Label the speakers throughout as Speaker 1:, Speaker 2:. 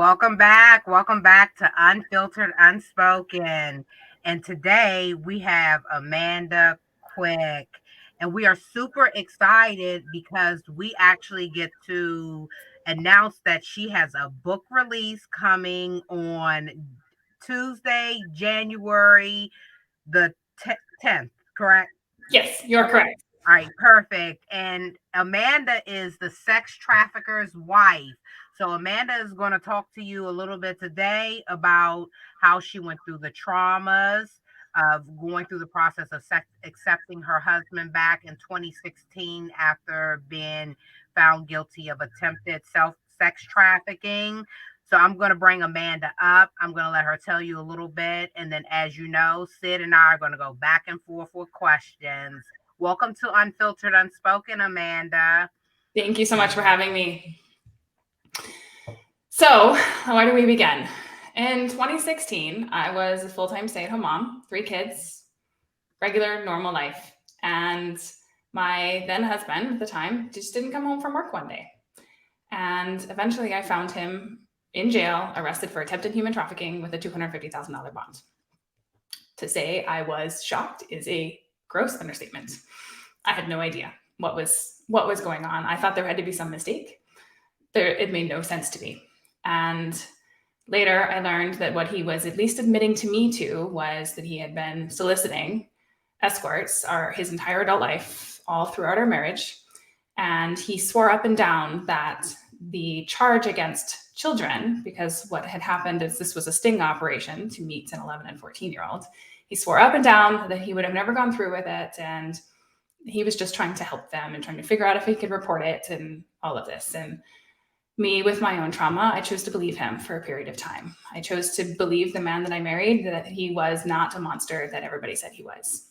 Speaker 1: Welcome back. Welcome back to Unfiltered, Unspoken. And today we have Amanda Quick. And we are super excited because we actually get to announce that she has a book release coming on Tuesday, January the 10th, correct?
Speaker 2: Yes, you're correct.
Speaker 1: All right, perfect. And Amanda is the sex trafficker's wife. So Amanda is going to talk to you a little bit today about how she went through the traumas of going through the process of accepting her husband back in 2016 after being found guilty of attempted self sex trafficking. So I'm going to bring Amanda up. I'm going to let her tell you a little bit. And then, as you know, Sid and I are going to go back and forth with questions. Welcome to Unfiltered Unspoken, Amanda.
Speaker 2: Thank you so much for having me. So, where do we begin? In 2016, I was a full-time stay-at-home mom, 3 kids, regular, normal life. And my then husband at the time just didn't come home from work one day. And eventually I found him in jail, arrested for attempted human trafficking with a $250,000 bond. To say I was shocked is a gross understatement. I had no idea what was going on. I thought there had to be some mistake. It made no sense to me. And later I learned that what he was at least admitting to me to was that he had been soliciting escorts his entire adult life, all throughout our marriage. And he swore up and down that the charge against children, because what had happened is this was a sting operation to meet an 11 and 14-year-old. He swore up and down that he would have never gone through with it. And he was just trying to help them and trying to figure out if he could report it and all of this. And me, with my own trauma, I chose to believe him for a period of time. I chose to believe the man that I married, that he was not a monster that everybody said he was.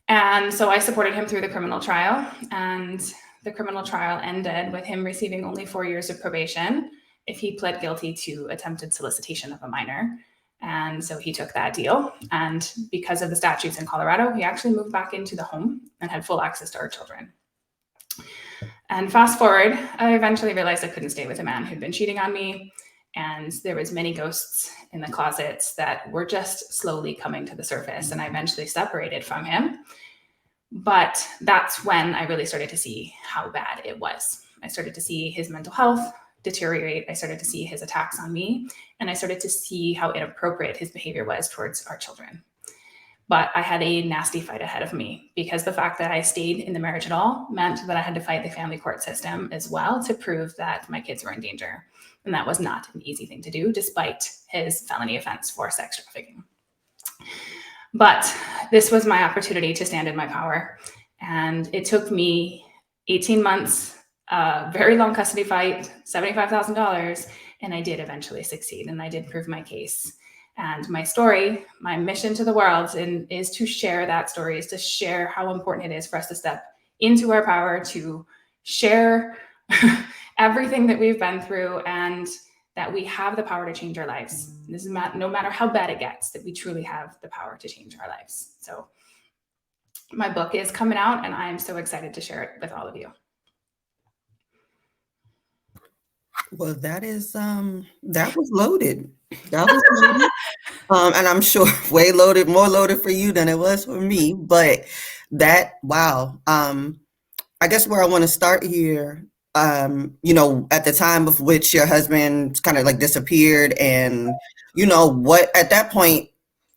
Speaker 2: And so I supported him through the criminal trial, and the criminal trial ended with him receiving only 4 years of probation if he pled guilty to attempted solicitation of a minor. And so he took that deal. And because of the statutes in Colorado, he actually moved back into the home and had full access to our children. And fast forward, I eventually realized I couldn't stay with a man who'd been cheating on me. And there was many ghosts in the closets that were just slowly coming to the surface. And I eventually separated from him. But that's when I really started to see how bad it was. I started to see his mental health deteriorate. I started to see his attacks on me. And I started to see how inappropriate his behavior was towards our children. But I had a nasty fight ahead of me, because the fact that I stayed in the marriage at all meant that I had to fight the family court system as well to prove that my kids were in danger. And that was not an easy thing to do, despite his felony offense for sex trafficking. But this was my opportunity to stand in my power. And it took me 18 months, a very long custody fight, $75,000, and I did eventually succeed, and I did prove my case. And my story, my mission to the world is to share that story, is to share how important it is for us to step into our power, to share everything that we've been through, and that we have the power to change our lives. This is no matter how bad it gets, that we truly have the power to change our lives. So my book is coming out, and I'm so excited to share it with all of you.
Speaker 3: Well, that was loaded. That was loaded. And I'm sure way loaded, more loaded for you than it was for me. But wow. I guess where I want to start here, at the time of which your husband kind of like disappeared, and what at that point,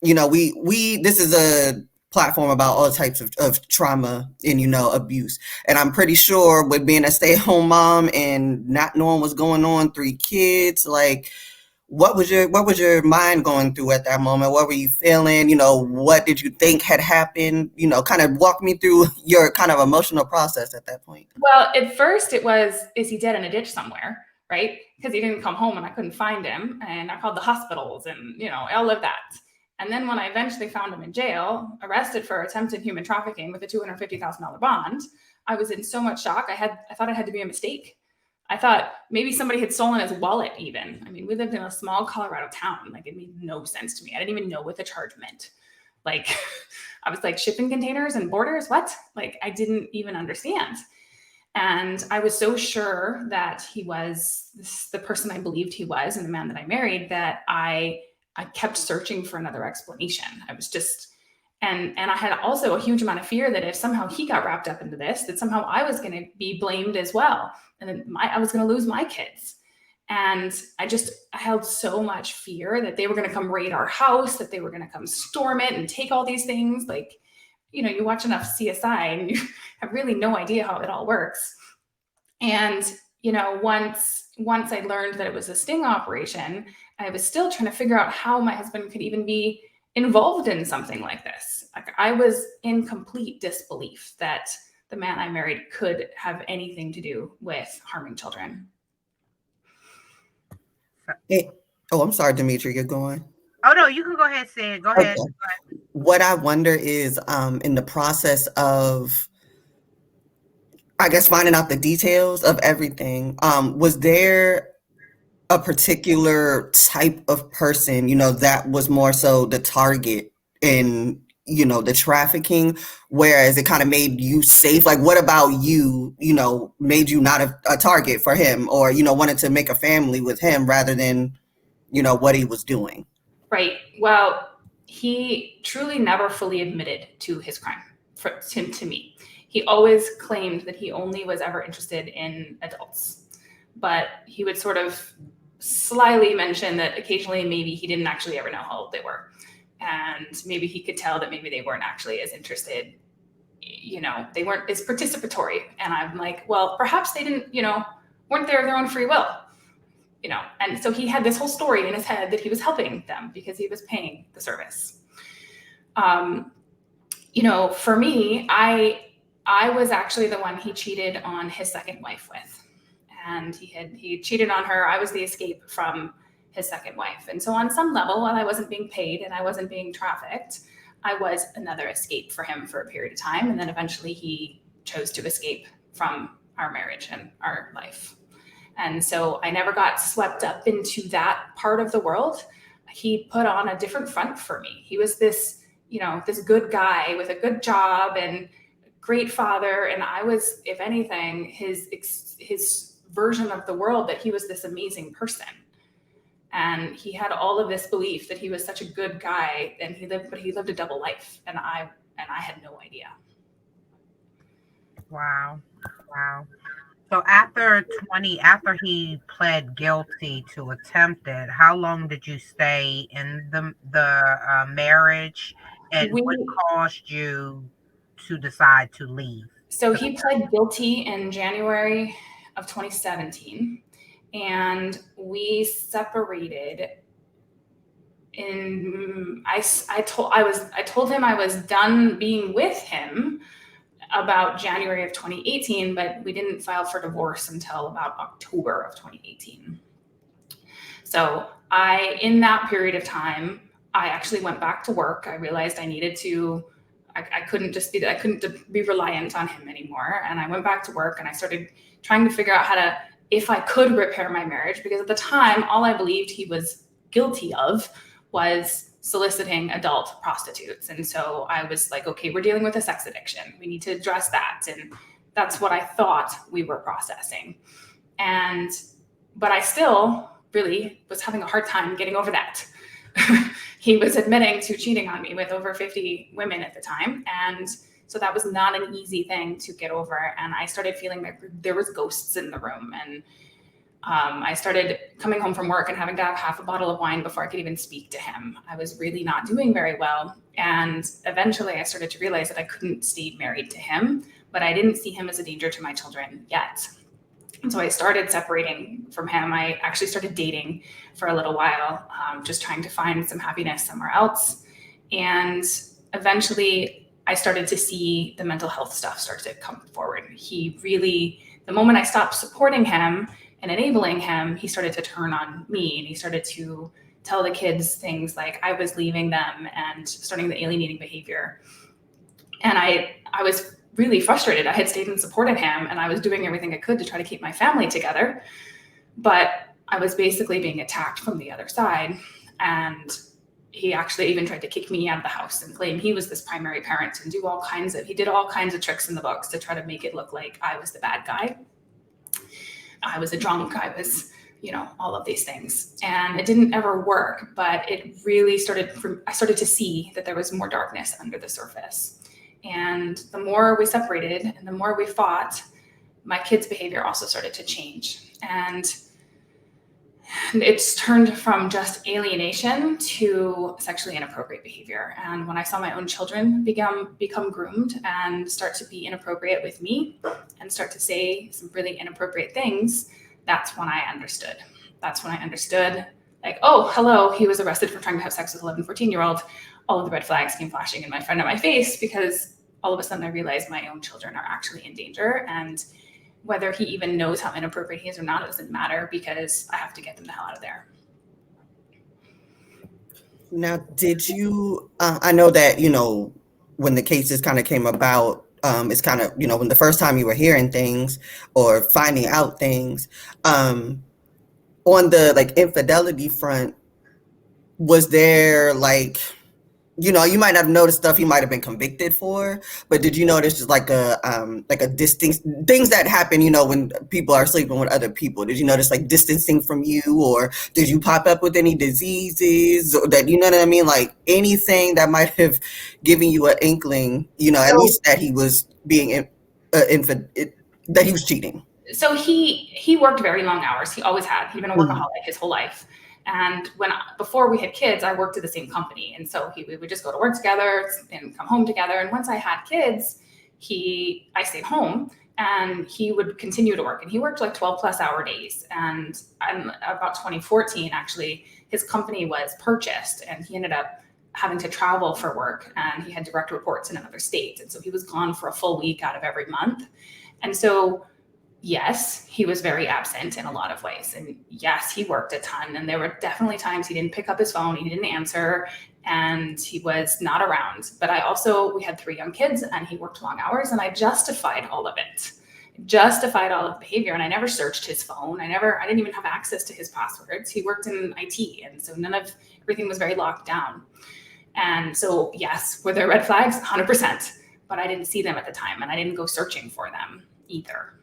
Speaker 3: this is a platform about all types of trauma and abuse, and I'm pretty sure with being a stay-at-home mom and not knowing what's going on, 3 kids, like what was your mind going through at that moment? What were you feeling? What did you think had happened? Kind of walk me through your kind of emotional process at that point.
Speaker 2: Well, at first it was, is he dead in a ditch somewhere, right? Because he didn't come home and I couldn't find him, and I called the hospitals and all of that. And then when I eventually found him in jail, arrested for attempted human trafficking with a $250,000 bond, I was in so much shock. I thought it had to be a mistake. I thought maybe somebody had stolen his wallet even. I mean, we lived in a small Colorado town. Like, it made no sense to me. I didn't even know what the charge meant. Like, I was like, shipping containers and borders? What? Like, I didn't even understand. And I was so sure that he was the person I believed he was and the man that I married that I kept searching for another explanation. I was just, and I had also a huge amount of fear that if somehow he got wrapped up into this, that somehow I was going to be blamed as well. And then I was going to lose my kids. And I held so much fear that they were going to come raid our house, that they were going to come storm it and take all these things. Like, you watch enough CSI and you have really no idea how it all works. And, once I learned that it was a sting operation, I was still trying to figure out how my husband could even be involved in something like this. Like, I was in complete disbelief that the man I married could have anything to do with harming children.
Speaker 3: I'm sorry, Demetri, you're going.
Speaker 1: Oh no, you can go ahead, Sid. Go ahead.
Speaker 3: Okay. What I wonder is, in the process of, I guess, finding out the details of everything, was there a particular type of person, that was more so the target in, the trafficking, whereas it kind of made you safe? Like, what about you, made you not a target for him, or, wanted to make a family with him rather than, what he was doing?
Speaker 2: Right. Well, he truly never fully admitted to his crime to me. He always claimed that he only was ever interested in adults, but he would sort of slyly mention that occasionally maybe he didn't actually ever know how old they were. And maybe he could tell that maybe they weren't actually as interested, they weren't as participatory. And I'm like, well, perhaps they didn't, weren't there of their own free will. And so he had this whole story in his head that he was helping them because he was paying the service. For me, I was actually the one he cheated on his second wife with, and he cheated on her. I was the escape from his second wife. And so on some level, while I wasn't being paid and I wasn't being trafficked, I was another escape for him for a period of time. And then eventually he chose to escape from our marriage and our life. And so I never got swept up into that part of the world. He put on a different front for me. He was this, this good guy with a good job and great father. And I was, if anything, his version of the world, that he was this amazing person. And he had all of this belief that he was such a good guy, and he lived a double life. And I had no idea.
Speaker 1: Wow. So after he pled guilty to attempted, how long did you stay in the marriage, and what caused you to decide to leave?
Speaker 2: So he pled guilty in January of 2017, and we separated. I told him I was done being with him about January of 2018, but we didn't file for divorce until about October of 2018. So in that period of time, I actually went back to work. I realized I needed to, I couldn't be reliant on him anymore. And I went back to work and I started trying to figure out if I could repair my marriage, because at the time, all I believed he was guilty of was soliciting adult prostitutes. And so I was like, okay, we're dealing with a sex addiction. We need to address that. And that's what I thought we were processing. But I still really was having a hard time getting over that. He was admitting to cheating on me with over 50 women at the time. And so that was not an easy thing to get over. And I started feeling that there was ghosts in the room. And I started coming home from work and having to have half a bottle of wine before I could even speak to him. I was really not doing very well. And eventually I started to realize that I couldn't stay married to him, but I didn't see him as a danger to my children yet. And so I started separating from him. I actually started dating for a little while, just trying to find some happiness somewhere else. And eventually I started to see the mental health stuff start to come forward. The moment I stopped supporting him and enabling him, he started to turn on me, and he started to tell the kids things like I was leaving them and starting the alienating behavior. And I was really frustrated. I had stayed and supported him, and I was doing everything I could to try to keep my family together, but I was basically being attacked from the other side. And he actually even tried to kick me out of the house and claim he was this primary parent and he did all kinds of tricks in the books to try to make it look like I was the bad guy. I was a drunk, I was, all of these things. And it didn't ever work, but it really I started to see that there was more darkness under the surface. And the more we separated and the more we fought, my kids' behavior also started to change. And it's turned from just alienation to sexually inappropriate behavior. And when I saw my own children become groomed and start to be inappropriate with me and start to say some really inappropriate things, that's when I understood. Like, oh, hello, he was arrested for trying to have sex with 11, 14-year-old. All of the red flags came flashing in front of my face, because all of a sudden I realized my own children are actually in danger. And whether he even knows how inappropriate he is or not, it doesn't matter, because I have to get them the hell out of there.
Speaker 3: Now, did you, I know that, when the cases kind of came about, it's kind of, when the first time you were hearing things or finding out things, on the like infidelity front, was there like, you might not have noticed stuff you might have been convicted for, but did you notice just like a distinct things that happen, when people are sleeping with other people? Did you notice like distancing from you, or did you pop up with any diseases, or that, you know what I mean? Like anything that might have given you an inkling, at least that he was being that he was cheating.
Speaker 2: So he worked very long hours. He always had. He'd been a workaholic his whole life. And before we had kids, I worked at the same company. And so we would just go to work together and come home together. And once I had kids, I stayed home, and he would continue to work. And he worked like 12-plus-hour days. And about 2014, actually, his company was purchased, and he ended up having to travel for work, and he had direct reports in another state. And so he was gone for a full week out of every month. And so yes, he was very absent in a lot of ways. And yes, he worked a ton. And there were definitely times he didn't pick up his phone, he didn't answer, and he was not around. But we had 3 young kids, and he worked long hours, and I justified all of it. Justified all of the behavior. And I never searched his phone. I didn't even have access to his passwords. He worked in IT. And so everything was very locked down. And so, yes, were there red flags? 100%. But I didn't see them at the time, and I didn't go searching for them either.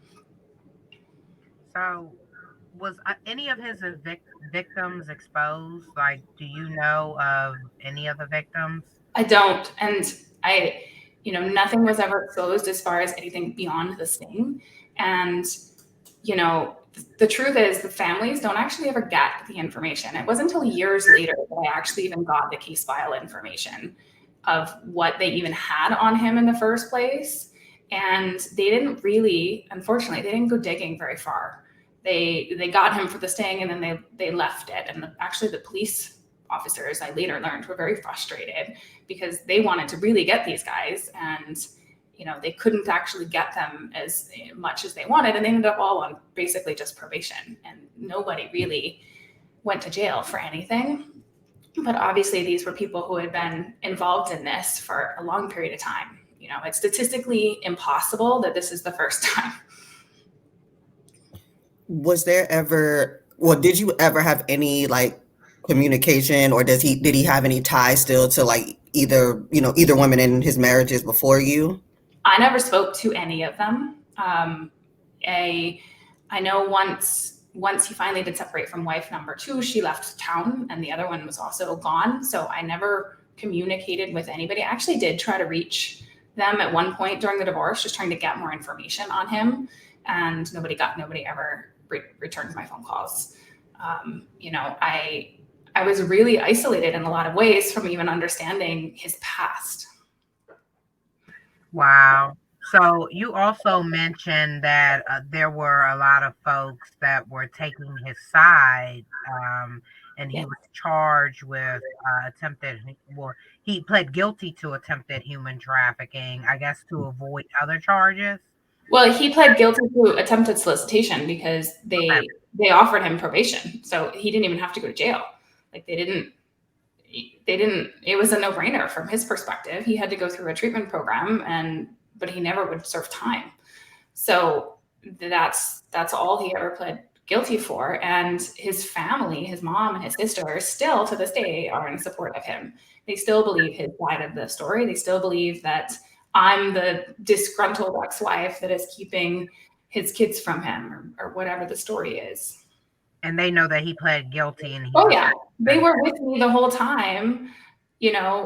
Speaker 1: So, was any of his victims exposed? Like, do you know of any of the victims?
Speaker 2: I don't. And nothing was ever exposed as far as anything beyond the sting. And, the truth is the families don't actually ever get the information. It wasn't until years later that I actually even got the case file information of what they even had on him in the first place. And they didn't really, unfortunately, they didn't go digging very far. They got him for the sting, and then they left it. And actually the police officers, I later learned, were very frustrated because they wanted to really get these guys, and they couldn't actually get them as much as they wanted, and they ended up all on basically just probation, and nobody really went to jail for anything. But obviously these were people who had been involved in this for a long period of time. It's statistically impossible that this is the first time.
Speaker 3: Was there ever, did you ever have any like communication, or did he have any ties still to like either women in his marriages before you?
Speaker 2: I never spoke to any of them. I know once he finally did separate from wife number 2, she left town, and the other one was also gone. So I never communicated with anybody. I actually did try to reach them at one point during the divorce, just trying to get more information on him, and nobody ever returned my phone calls. I was really isolated in a lot of ways from even understanding his past.
Speaker 1: Wow. So you also mentioned that there were a lot of folks that were taking his side, and he was charged with he pled guilty to attempted human trafficking, I guess, to avoid other charges.
Speaker 2: Well, he pled guilty to attempted solicitation because they offered him probation, so he didn't even have to go to jail. Like they didn't. It was a no-brainer from his perspective. He had to go through a treatment program, but he never would serve time. So that's all he ever pled guilty for. And his family, his mom and his sister, still to this day are in support of him. They still believe his side of the story. They still believe that I'm the disgruntled ex-wife that is keeping his kids from him, or whatever the story is.
Speaker 1: And they know that he pled guilty and he
Speaker 2: Oh
Speaker 1: was
Speaker 2: yeah, they
Speaker 1: innocent.
Speaker 2: were with me the whole time,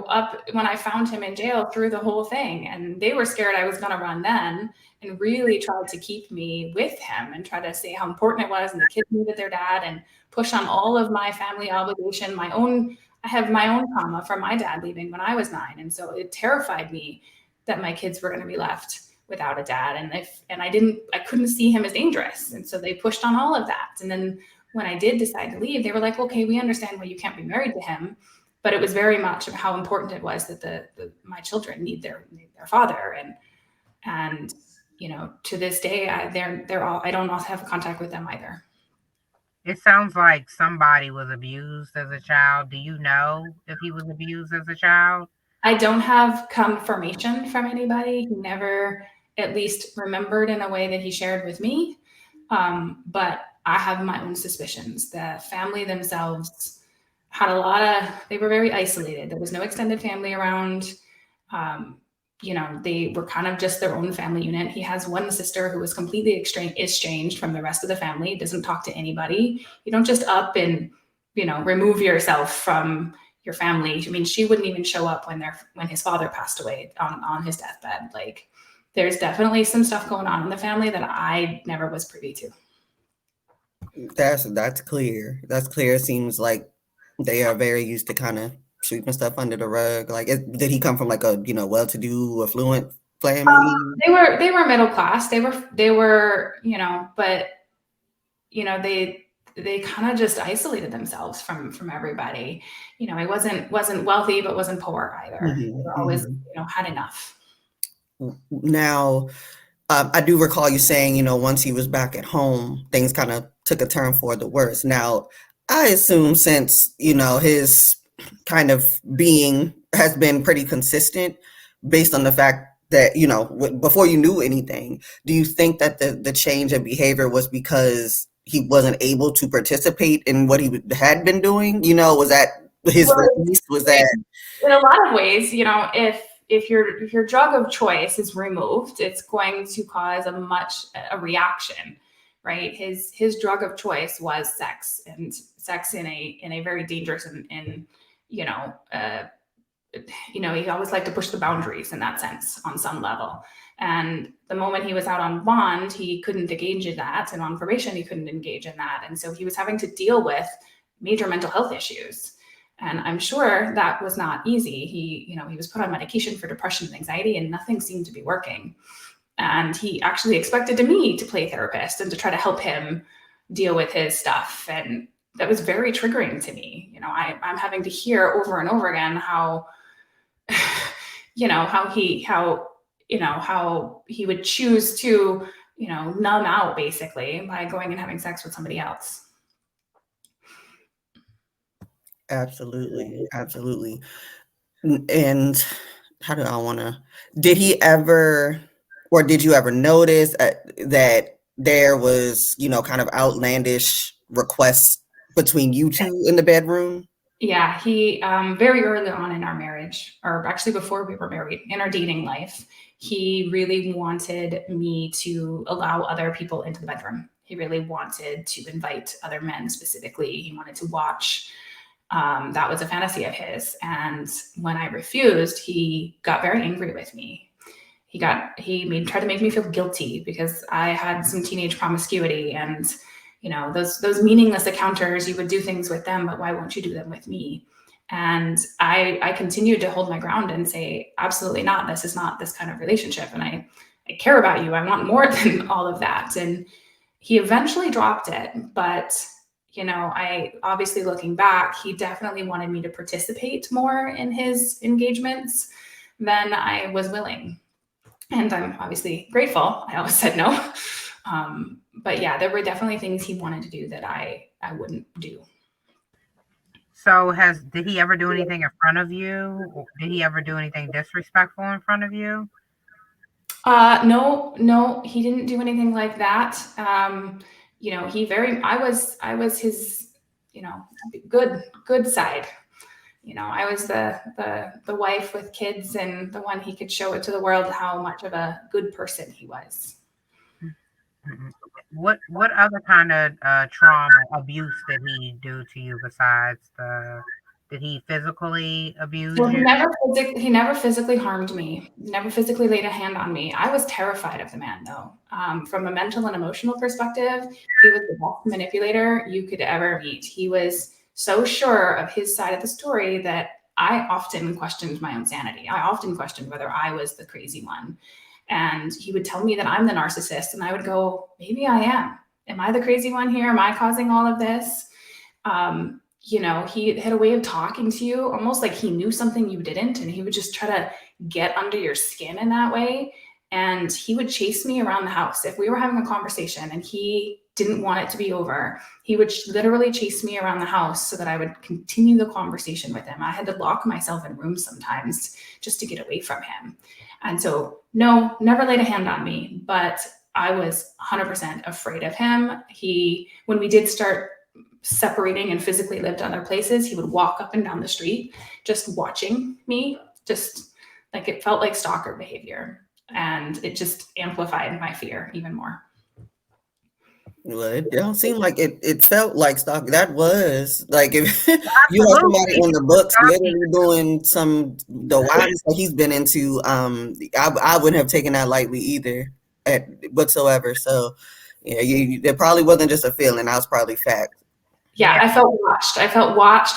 Speaker 2: up when I found him in jail through the whole thing. And they were scared I was going to run then, and really tried to keep me with him and try to say how important it was. And the kids needed their dad, and push on all of my family obligation, I have my own trauma from my dad leaving when I was 9. And so it terrified me that my kids were going to be left without a dad. And I couldn't see him as dangerous. And so they pushed on all of that. And then when I did decide to leave, they were like, okay, we understand why you can't be married to him. But it was very much of how important it was that my children need their father. And to this day, I don't also have contact with them either.
Speaker 1: It sounds like somebody was abused as a child. Do you know if he was abused as a child?
Speaker 2: I don't have confirmation from anybody. He never at least remembered in a way that he shared with me. But I have my own suspicions. The family themselves they were very isolated. There was no extended family around. They were kind of just their own family unit. He has one sister who was completely estranged from the rest of the family, doesn't talk to anybody. You don't just up and, remove yourself from your family. I mean, she wouldn't even show up when his father passed away on his deathbed. Like, there's definitely some stuff going on in the family that I never was privy to.
Speaker 3: That's clear. That's clear. It seems like they are very used to kind of sweeping stuff under the rug. Like, did he come from like a well-to-do, affluent family?
Speaker 2: They were middle class. They were but they kind of just isolated themselves from everybody. He wasn't wealthy, but wasn't poor either. They were always had enough.
Speaker 3: Now, I do recall you saying, once he was back at home, things kind of took a turn for the worse. Now, I assume since, his kind of being has been pretty consistent based on the fact that, before you knew anything, do you think that the change in behavior was because he wasn't able to participate in what he had been doing? Was that his release? Was that
Speaker 2: in a lot of ways, if your drug of choice is removed, it's going to cause a reaction, right? His drug of choice was sex, and sex in a very dangerous and he always liked to push the boundaries in that sense on some level. And the moment he was out on bond, he couldn't engage in that, and on probation, he couldn't engage in that. And so he was having to deal with major mental health issues. And I'm sure that was not easy. He was put on medication for depression and anxiety, and nothing seemed to be working. And he actually expected me to play therapist and to try to help him deal with his stuff. And that was very triggering to me. I'm having to hear over and over again how he would choose to, numb out basically by going and having sex with somebody else.
Speaker 3: Absolutely. Absolutely. And how do I want to, did he ever, or did you ever notice that there was, kind of outlandish requests between you two in the bedroom?
Speaker 2: Yeah, he very early on in our marriage, or actually before we were married, in our dating life, he really wanted me to allow other people into the bedroom. He really wanted to invite other men specifically. He wanted to watch. That was a fantasy of his. And when I refused, he got very angry with me. He tried to make me feel guilty because I had some teenage promiscuity, and those meaningless encounters, you would do things with them, but why won't you do them with me? And I continued to hold my ground and say, absolutely not. This is not this kind of relationship. And I care about you. I want more than all of that. And he eventually dropped it. But, I obviously, looking back, he definitely wanted me to participate more in his engagements than I was willing. And I'm obviously grateful. I always said no. But yeah, there were definitely things he wanted to do that I wouldn't do.
Speaker 1: So did he ever do anything in front of you? Or did he ever do anything disrespectful in front of you?
Speaker 2: No, he didn't do anything like that. I was his, good side. I was the wife with kids and the one he could show it to the world how much of a good person he was.
Speaker 1: What other kind of trauma abuse did he do to you besides did he physically abuse
Speaker 2: Well,
Speaker 1: you?
Speaker 2: he never physically harmed me, never physically laid a hand on me. I was terrified of the man, though. From a mental and emotional perspective, he was the best manipulator you could ever meet. He was so sure of his side of the story that I often questioned my own sanity. I often questioned whether I was the crazy one. And he would tell me that I'm the narcissist, and I would go, maybe I am. Am I the crazy one here? Am I causing all of this? He had a way of talking to you almost like he knew something you didn't, and he would just try to get under your skin in that way. And he would chase me around the house. If we were having a conversation and he didn't want it to be over, he would literally chase me around the house so that I would continue the conversation with him. I had to lock myself in rooms sometimes just to get away from him. And so, no, never laid a hand on me, but I was 100% afraid of him. When we did start separating and physically lived other places, he would walk up and down the street just watching me, just like it felt like stalker behavior, and it just amplified my fear even more.
Speaker 3: Well, it don't seem like it felt like stalking. That was like if you have somebody on the books literally doing the wildest that he's been into, I wouldn't have taken that lightly either whatsoever. So yeah, there probably wasn't just a feeling. That was probably fact.
Speaker 2: Yeah, I felt watched.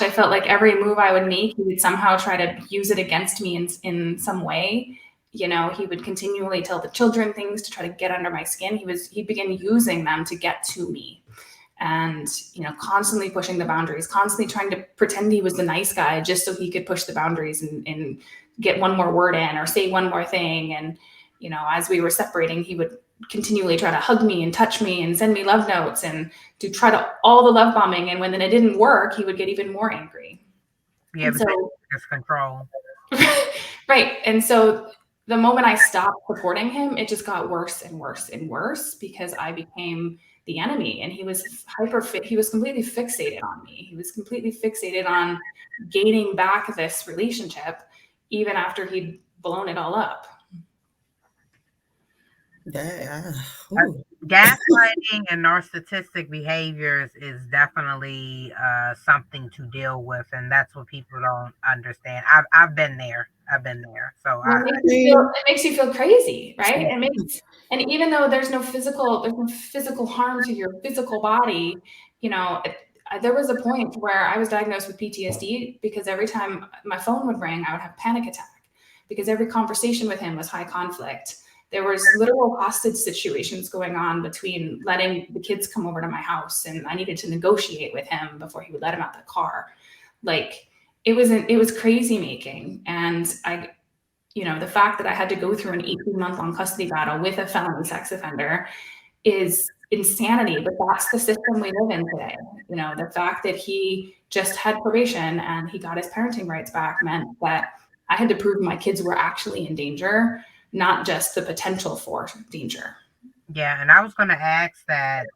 Speaker 2: I felt like every move I would make, he would somehow try to use it against me in some way. He would continually tell the children things to try to get under my skin. He began using them to get to me, and constantly pushing the boundaries, constantly trying to pretend he was the nice guy just so he could push the boundaries and get one more word in or say one more thing. And as we were separating, he would continually try to hug me and touch me and send me love notes and to try to all the love bombing. And when then it didn't work, he would get even more angry.
Speaker 1: Yeah, because it's control.
Speaker 2: Right. And so the moment I stopped supporting him, it just got worse and worse and worse because I became the enemy, and he was he was completely fixated on me. He was completely fixated on gaining back this relationship, even after he'd blown it all up.
Speaker 3: Yeah.
Speaker 1: Gaslighting and narcissistic behaviors is definitely something to deal with, and that's what people don't understand. I've been there. So
Speaker 2: it makes you feel crazy, right? And even though there's no physical harm to your physical body, there was a point where I was diagnosed with PTSD because every time my phone would ring, I would have a panic attack because every conversation with him was high conflict. There was literal hostage situations going on between letting the kids come over to my house, and I needed to negotiate with him before he would let him out the car. Like it was crazy making. And the fact that I had to go through an 18-month-long custody battle with a felony sex offender is insanity, but that's the system we live in today. The fact that he just had probation and he got his parenting rights back meant that I had to prove my kids were actually in danger, not just the potential for danger.
Speaker 1: Yeah, and I was going to ask that,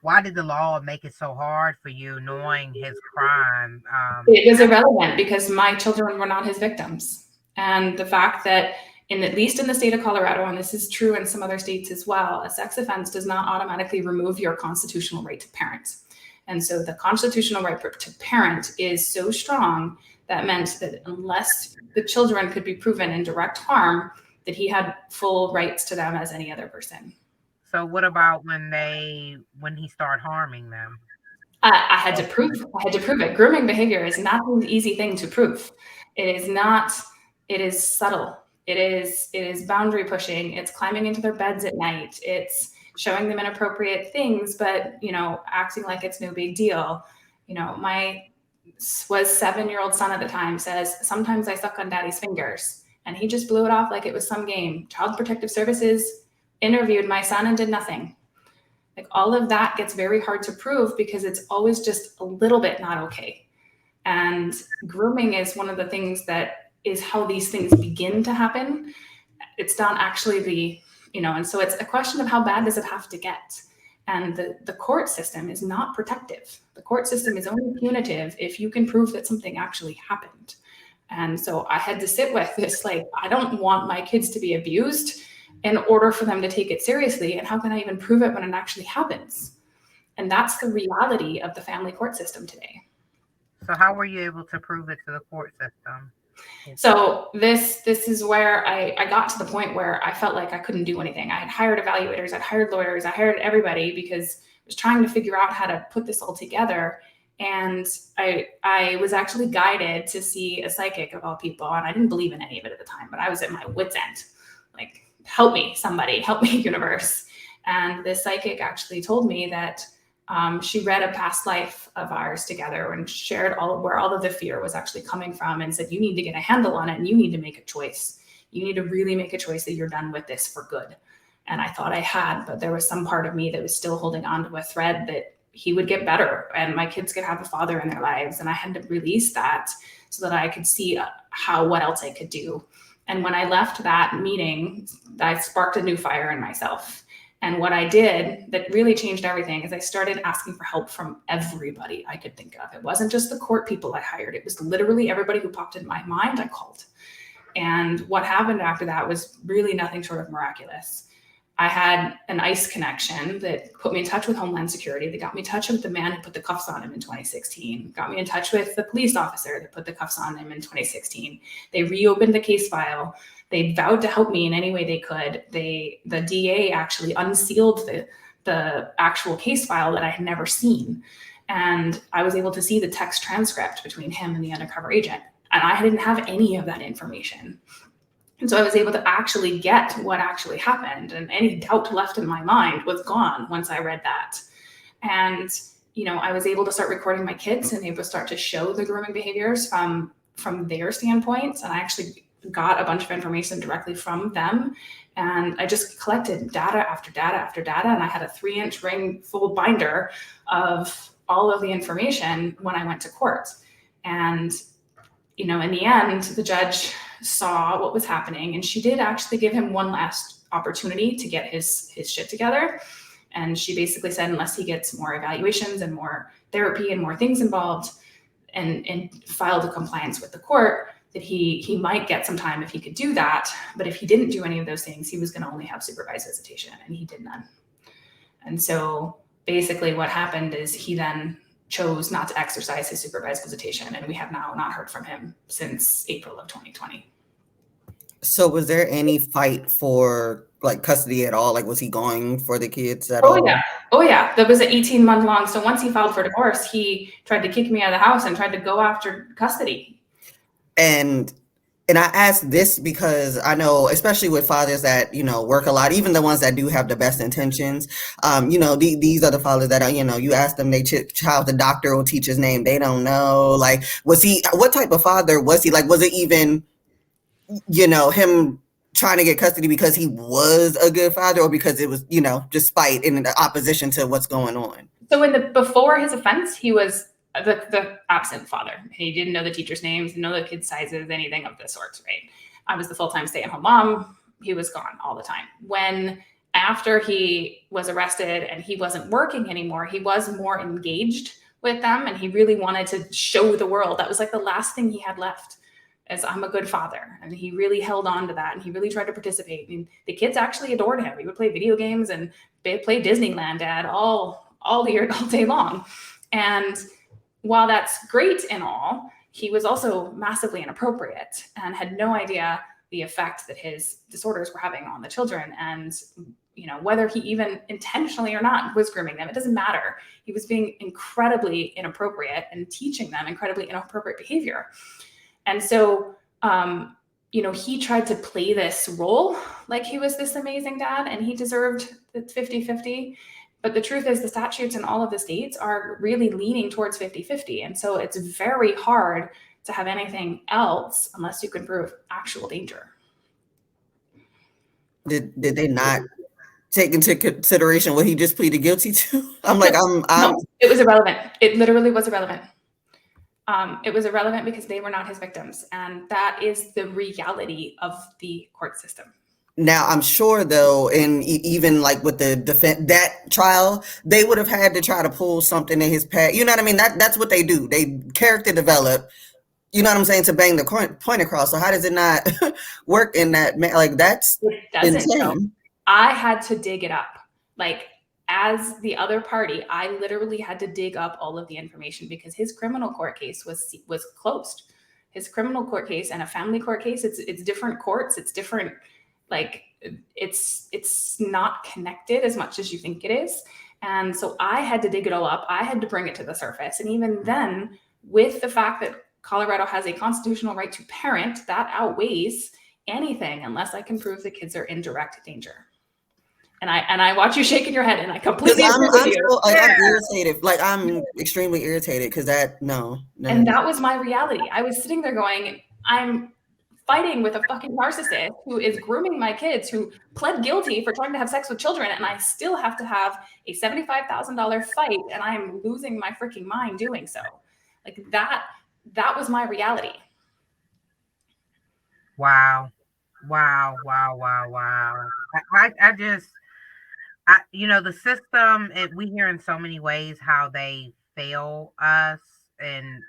Speaker 1: why did the law make it so hard for you knowing his crime?
Speaker 2: It was irrelevant because my children were not his victims. And the fact that at least in the state of Colorado, and this is true in some other states as well, a sex offense does not automatically remove your constitutional right to parent. And so the constitutional right to parent is so strong that meant that unless the children could be proven in direct harm, that he had full rights to them as any other person.
Speaker 1: So what about when he started harming them?
Speaker 2: I had to prove it. Grooming behavior is not an easy thing to prove. It is not. It is subtle. It is boundary pushing. It's climbing into their beds at night. It's showing them inappropriate things, but acting like it's no big deal. My 7-year-old son at the time says, "Sometimes I suck on daddy's fingers," and he just blew it off like it was some game. Child Protective Services interviewed my son and did nothing. Like all of that gets very hard to prove because it's always just a little bit not okay. And grooming is one of the things that is how these things begin to happen. It's not actually and so it's a question of how bad does it have to get? And the court system is not protective. The court system is only punitive if you can prove that something actually happened. And so I had to sit with this, like, I don't want my kids to be abused in order for them to take it seriously. And how can I even prove it when it actually happens? And that's the reality of the family court system today.
Speaker 1: So how were you able to prove it to the court system?
Speaker 2: So this is where I got to the point where I felt like I couldn't do anything. I had hired evaluators, I'd hired lawyers, I hired everybody because I was trying to figure out how to put this all together. And I was actually guided to see a psychic of all people. And I didn't believe in any of it at the time, but I was at my wit's end. Like, help me, somebody, help me, universe. And this psychic actually told me that she read a past life of ours together and shared where all of the fear was actually coming from, and said, you need to get a handle on it and you need to make a choice. You need to really make a choice that you're done with this for good. And I thought I had, but there was some part of me that was still holding on to a thread that he would get better and my kids could have a father in their lives. And I had to release that so that I could see what else I could do. And when I left that meeting, I sparked a new fire in myself. And what I did that really changed everything is I started asking for help from everybody I could think of. It wasn't just the court people I hired. It was literally everybody who popped in my mind I called. And what happened after that was really nothing short of miraculous. I had an ICE connection that put me in touch with Homeland Security. They got me in touch with the man who put the cuffs on him in 2016, got me in touch with the police officer that put the cuffs on him in 2016. They reopened the case file. They vowed to help me in any way they could. The DA actually unsealed the actual case file that I had never seen. And I was able to see the text transcript between him and the undercover agent. And I didn't have any of that information. And so I was able to actually get what actually happened, and any doubt left in my mind was gone once I read that. And, I was able to start recording my kids and able to start to show the grooming behaviors from their standpoints. And I actually got a bunch of information directly from them. And I just collected data after data after data. And I had a 3-inch ring full binder of all of the information when I went to court. And, in the end, the judge saw what was happening, and she did actually give him one last opportunity to get his shit together. And she basically said, unless he gets more evaluations and more therapy and more things involved and filed a compliance with the court, that he might get some time if he could do that. But if he didn't do any of those things, he was going to only have supervised visitation, and he did none. And so basically what happened is he then chose not to exercise his supervised visitation, and we have now not heard from him since April of 2020.
Speaker 3: So was there any fight for custody at all? Like, was he going for the kids at all?
Speaker 2: Oh yeah. That was an 18-month long. So once he filed for divorce, he tried to kick me out of the house and tried to go after custody.
Speaker 3: And I ask this because I know, especially with fathers that, work a lot, even the ones that do have the best intentions, these are the fathers that, you ask them, child, the doctor will teach his name. They don't know. Like, what type of father was he? Like, was it even, him trying to get custody because he was a good father, or because it was, just spite in opposition to what's going on?
Speaker 2: So before his offense, he was the absent father. He didn't know the teachers' names, didn't know the kids' sizes, anything of the sorts, right? I was the full-time stay-at-home mom. He was gone all the time. After he was arrested and he wasn't working anymore, he was more engaged with them, and he really wanted to show the world. That was like the last thing he had left, as I'm a good father. And he really held on to that, and he really tried to participate. And the kids actually adored him. He would play video games and play Disneyland, Dad, all day long. And while that's great and all, he was also massively inappropriate and had no idea the effect that his disorders were having on the children. And, whether he even intentionally or not was grooming them, it doesn't matter. He was being incredibly inappropriate and teaching them incredibly inappropriate behavior. And so, he tried to play this role like he was this amazing dad, and he deserved the 50-50. But the truth is the statutes in all of the states are really leaning towards 50-50. And so it's very hard to have anything else unless you can prove actual danger.
Speaker 3: Did they not take into consideration what he just pleaded guilty to? No,
Speaker 2: it was irrelevant. It literally was irrelevant. It was irrelevant because they were not his victims. And that is the reality of the court system.
Speaker 3: Now, I'm sure though, and even like with the defense that trial, they would have had to try to pull something in his past. You know what I mean? That's what they do. They character develop. You know what I'm saying, to bang the point across. So how does it not work in that? Like that's
Speaker 2: It doesn't. So
Speaker 3: insane.
Speaker 2: I had to dig it up. Like, as the other party, I literally had to dig up all of the information because his criminal court case was closed. His criminal court case and a family court case, it's different courts, it's different, like it's not connected as much as you think it is. And so I had to dig it all up. I had to bring it to the surface. And even then, with the fact that Colorado has a constitutional right to parent, that outweighs anything unless I can prove the kids are in direct danger. And I watch you shaking your head, and I completely agree with you.
Speaker 3: So, like, I'm irritated. Like, I'm extremely irritated because no.
Speaker 2: And that was my reality. I was sitting there going, I'm fighting with a fucking narcissist who is grooming my kids, who pled guilty for trying to have sex with children, and I still have to have a $75,000 fight, and I am losing my freaking mind doing so. Like that was my reality.
Speaker 1: Wow. I just, the system, we hear in so many ways how they fail us, and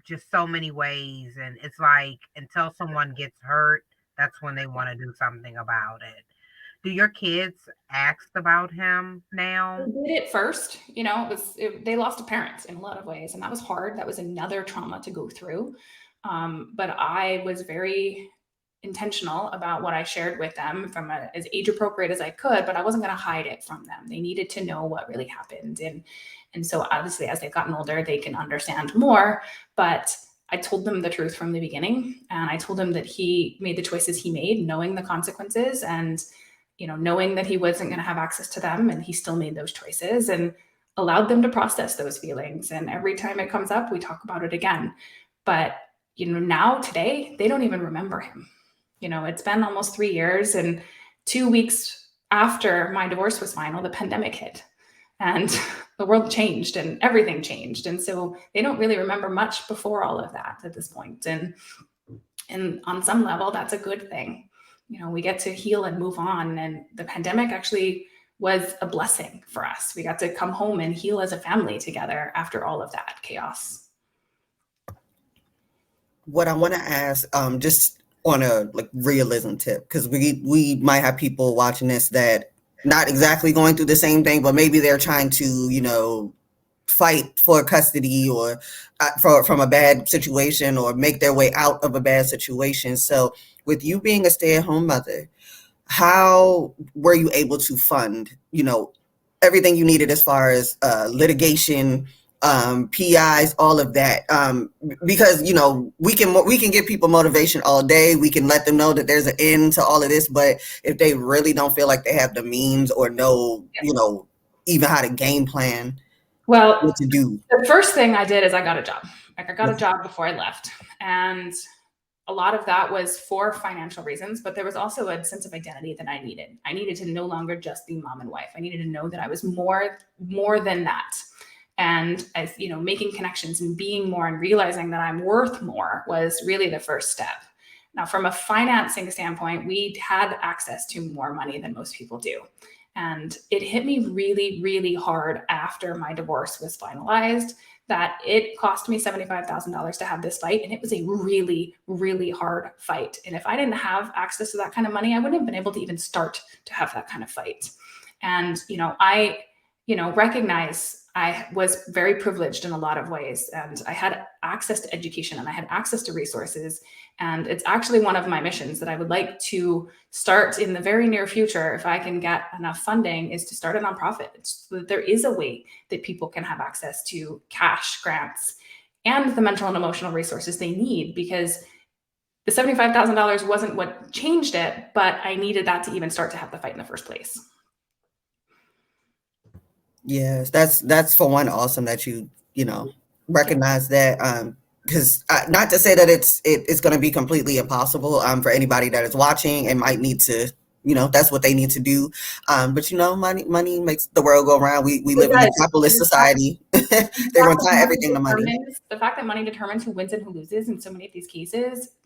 Speaker 1: just so many ways. And it's like until someone gets hurt, that's when they want to do something about it. Do your kids ask about him now?
Speaker 2: They did it first, they lost a parent in a lot of ways, and that was hard. That was another trauma to go through. But I was very intentional about what I shared with them from as age appropriate as I could, but I wasn't going to hide it from them. They needed to know what really happened. And so obviously as they've gotten older, they can understand more, but I told them the truth from the beginning. And I told them that he made the choices he made, knowing the consequences, and, knowing that he wasn't going to have access to them, and he still made those choices, and allowed them to process those feelings. And every time it comes up, we talk about it again. But, now today, they don't even remember him. It's been almost 3 years, and 2 weeks after my divorce was final, the pandemic hit, and the world changed and everything changed. And so they don't really remember much before all of that at this point. And on some level, that's a good thing. We get to heal and move on. And the pandemic actually was a blessing for us. We got to come home and heal as a family together after all of that chaos.
Speaker 3: What I want to ask, just on a realism tip, because we might have people watching this that not exactly going through the same thing, but maybe they're trying to fight for custody or from a bad situation, or make their way out of a bad situation. So with you being a stay-at-home mother, how were you able to fund everything you needed as far as litigation, PIs, all of that, because we can give people motivation all day. We can let them know that there's an end to all of this, but if they really don't feel like they have the means or know even how to game plan,
Speaker 2: well,
Speaker 3: what to do.
Speaker 2: The first thing I did is I got a job. I got a job before I left, and a lot of that was for financial reasons, but there was also a sense of identity that I needed. I needed to no longer just be mom and wife. I needed to know that I was more than that. And as making connections and being more and realizing that I'm worth more was really the first step. Now, from a financing standpoint, we had access to more money than most people do. And it hit me really, really hard after my divorce was finalized that it cost me $75,000 to have this fight. And it was a really, really hard fight. And if I didn't have access to that kind of money, I wouldn't have been able to even start to have that kind of fight. And, I recognize I was very privileged in a lot of ways, and I had access to education, and I had access to resources. And it's actually one of my missions that I would like to start in the very near future, if I can get enough funding, is to start a nonprofit so that there is a way that people can have access to cash, grants, and the mental and emotional resources they need, because the $75,000 wasn't what changed it, but I needed that to even start to have the fight in the first place.
Speaker 3: Yes, that's for one awesome that you recognize that, because not to say that it's going to be completely impossible for anybody that is watching and might need to, that's what they need to do, but money makes the world go around. We live in a capitalist society. They're going to tie everything to money.
Speaker 2: The fact that money determines who wins and who loses in so many of these cases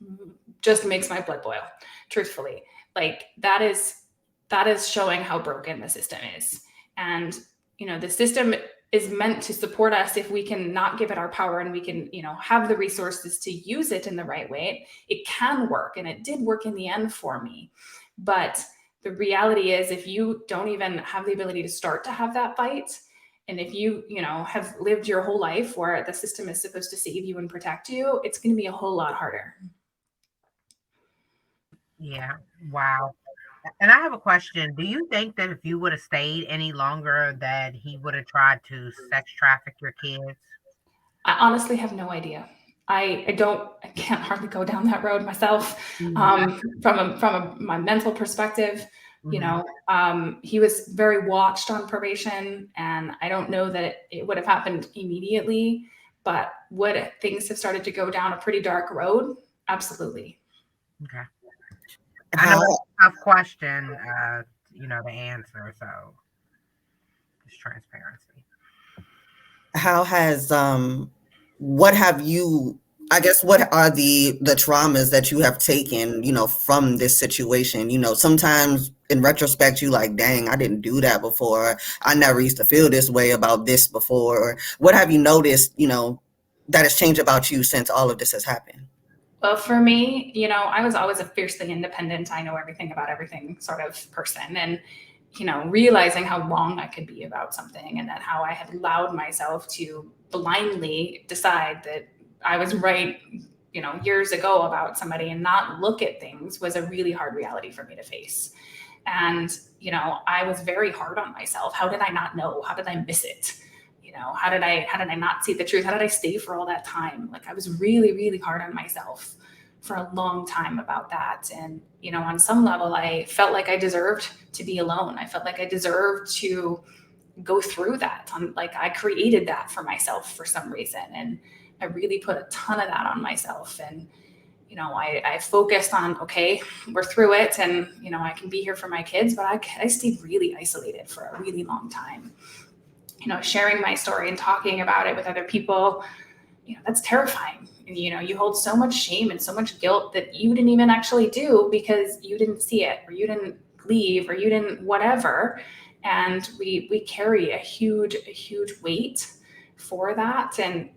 Speaker 2: just makes my blood boil, truthfully. Like that is showing how broken the system is. And, the system is meant to support us if we can not give it our power and we can, have the resources to use it in the right way. It can work, and it did work in the end for me. But the reality is, if you don't even have the ability to start to have that fight, and if you, have lived your whole life where the system is supposed to save you and protect you, it's going to be a whole lot harder.
Speaker 1: Yeah. Wow. And I have a question. Do you think that if you would have stayed any longer, that he would have tried to sex traffic your kids?
Speaker 2: I honestly have no idea. I can't hardly go down that road myself. From my mental perspective, he was very watched on probation, and I don't know that it would have happened immediately, but would things have started to go down a pretty dark road? Absolutely.
Speaker 1: Okay. I know it's a tough question, to answer, so just transparency.
Speaker 3: How has what have you I guess what are the traumas that you have taken, from this situation? Sometimes in retrospect you like, dang, I didn't do that before. I never used to feel this way about this before. Or what have you noticed, that has changed about you since all of this has happened?
Speaker 2: Well, for me, I was always a fiercely independent, I know everything about everything sort of person. And, realizing how wrong I could be about something, and that how I had allowed myself to blindly decide that I was right, years ago about somebody and not look at things, was a really hard reality for me to face. And, I was very hard on myself. How did I not know? How did I miss it? How did I not see the truth? How did I stay for all that time? Like, I was really, really hard on myself for a long time about that. And, on some level, I felt like I deserved to be alone. I felt like I deserved to go through that. Like, I created that for myself for some reason. And I really put a ton of that on myself. And, I focused on, okay, we're through it, and, I can be here for my kids, but I stayed really isolated for a really long time. Sharing my story and talking about it with other people, that's terrifying. And, you hold so much shame and so much guilt that you didn't even actually do because you didn't see it, or you didn't leave, or you didn't whatever. And we carry a huge weight for that. And,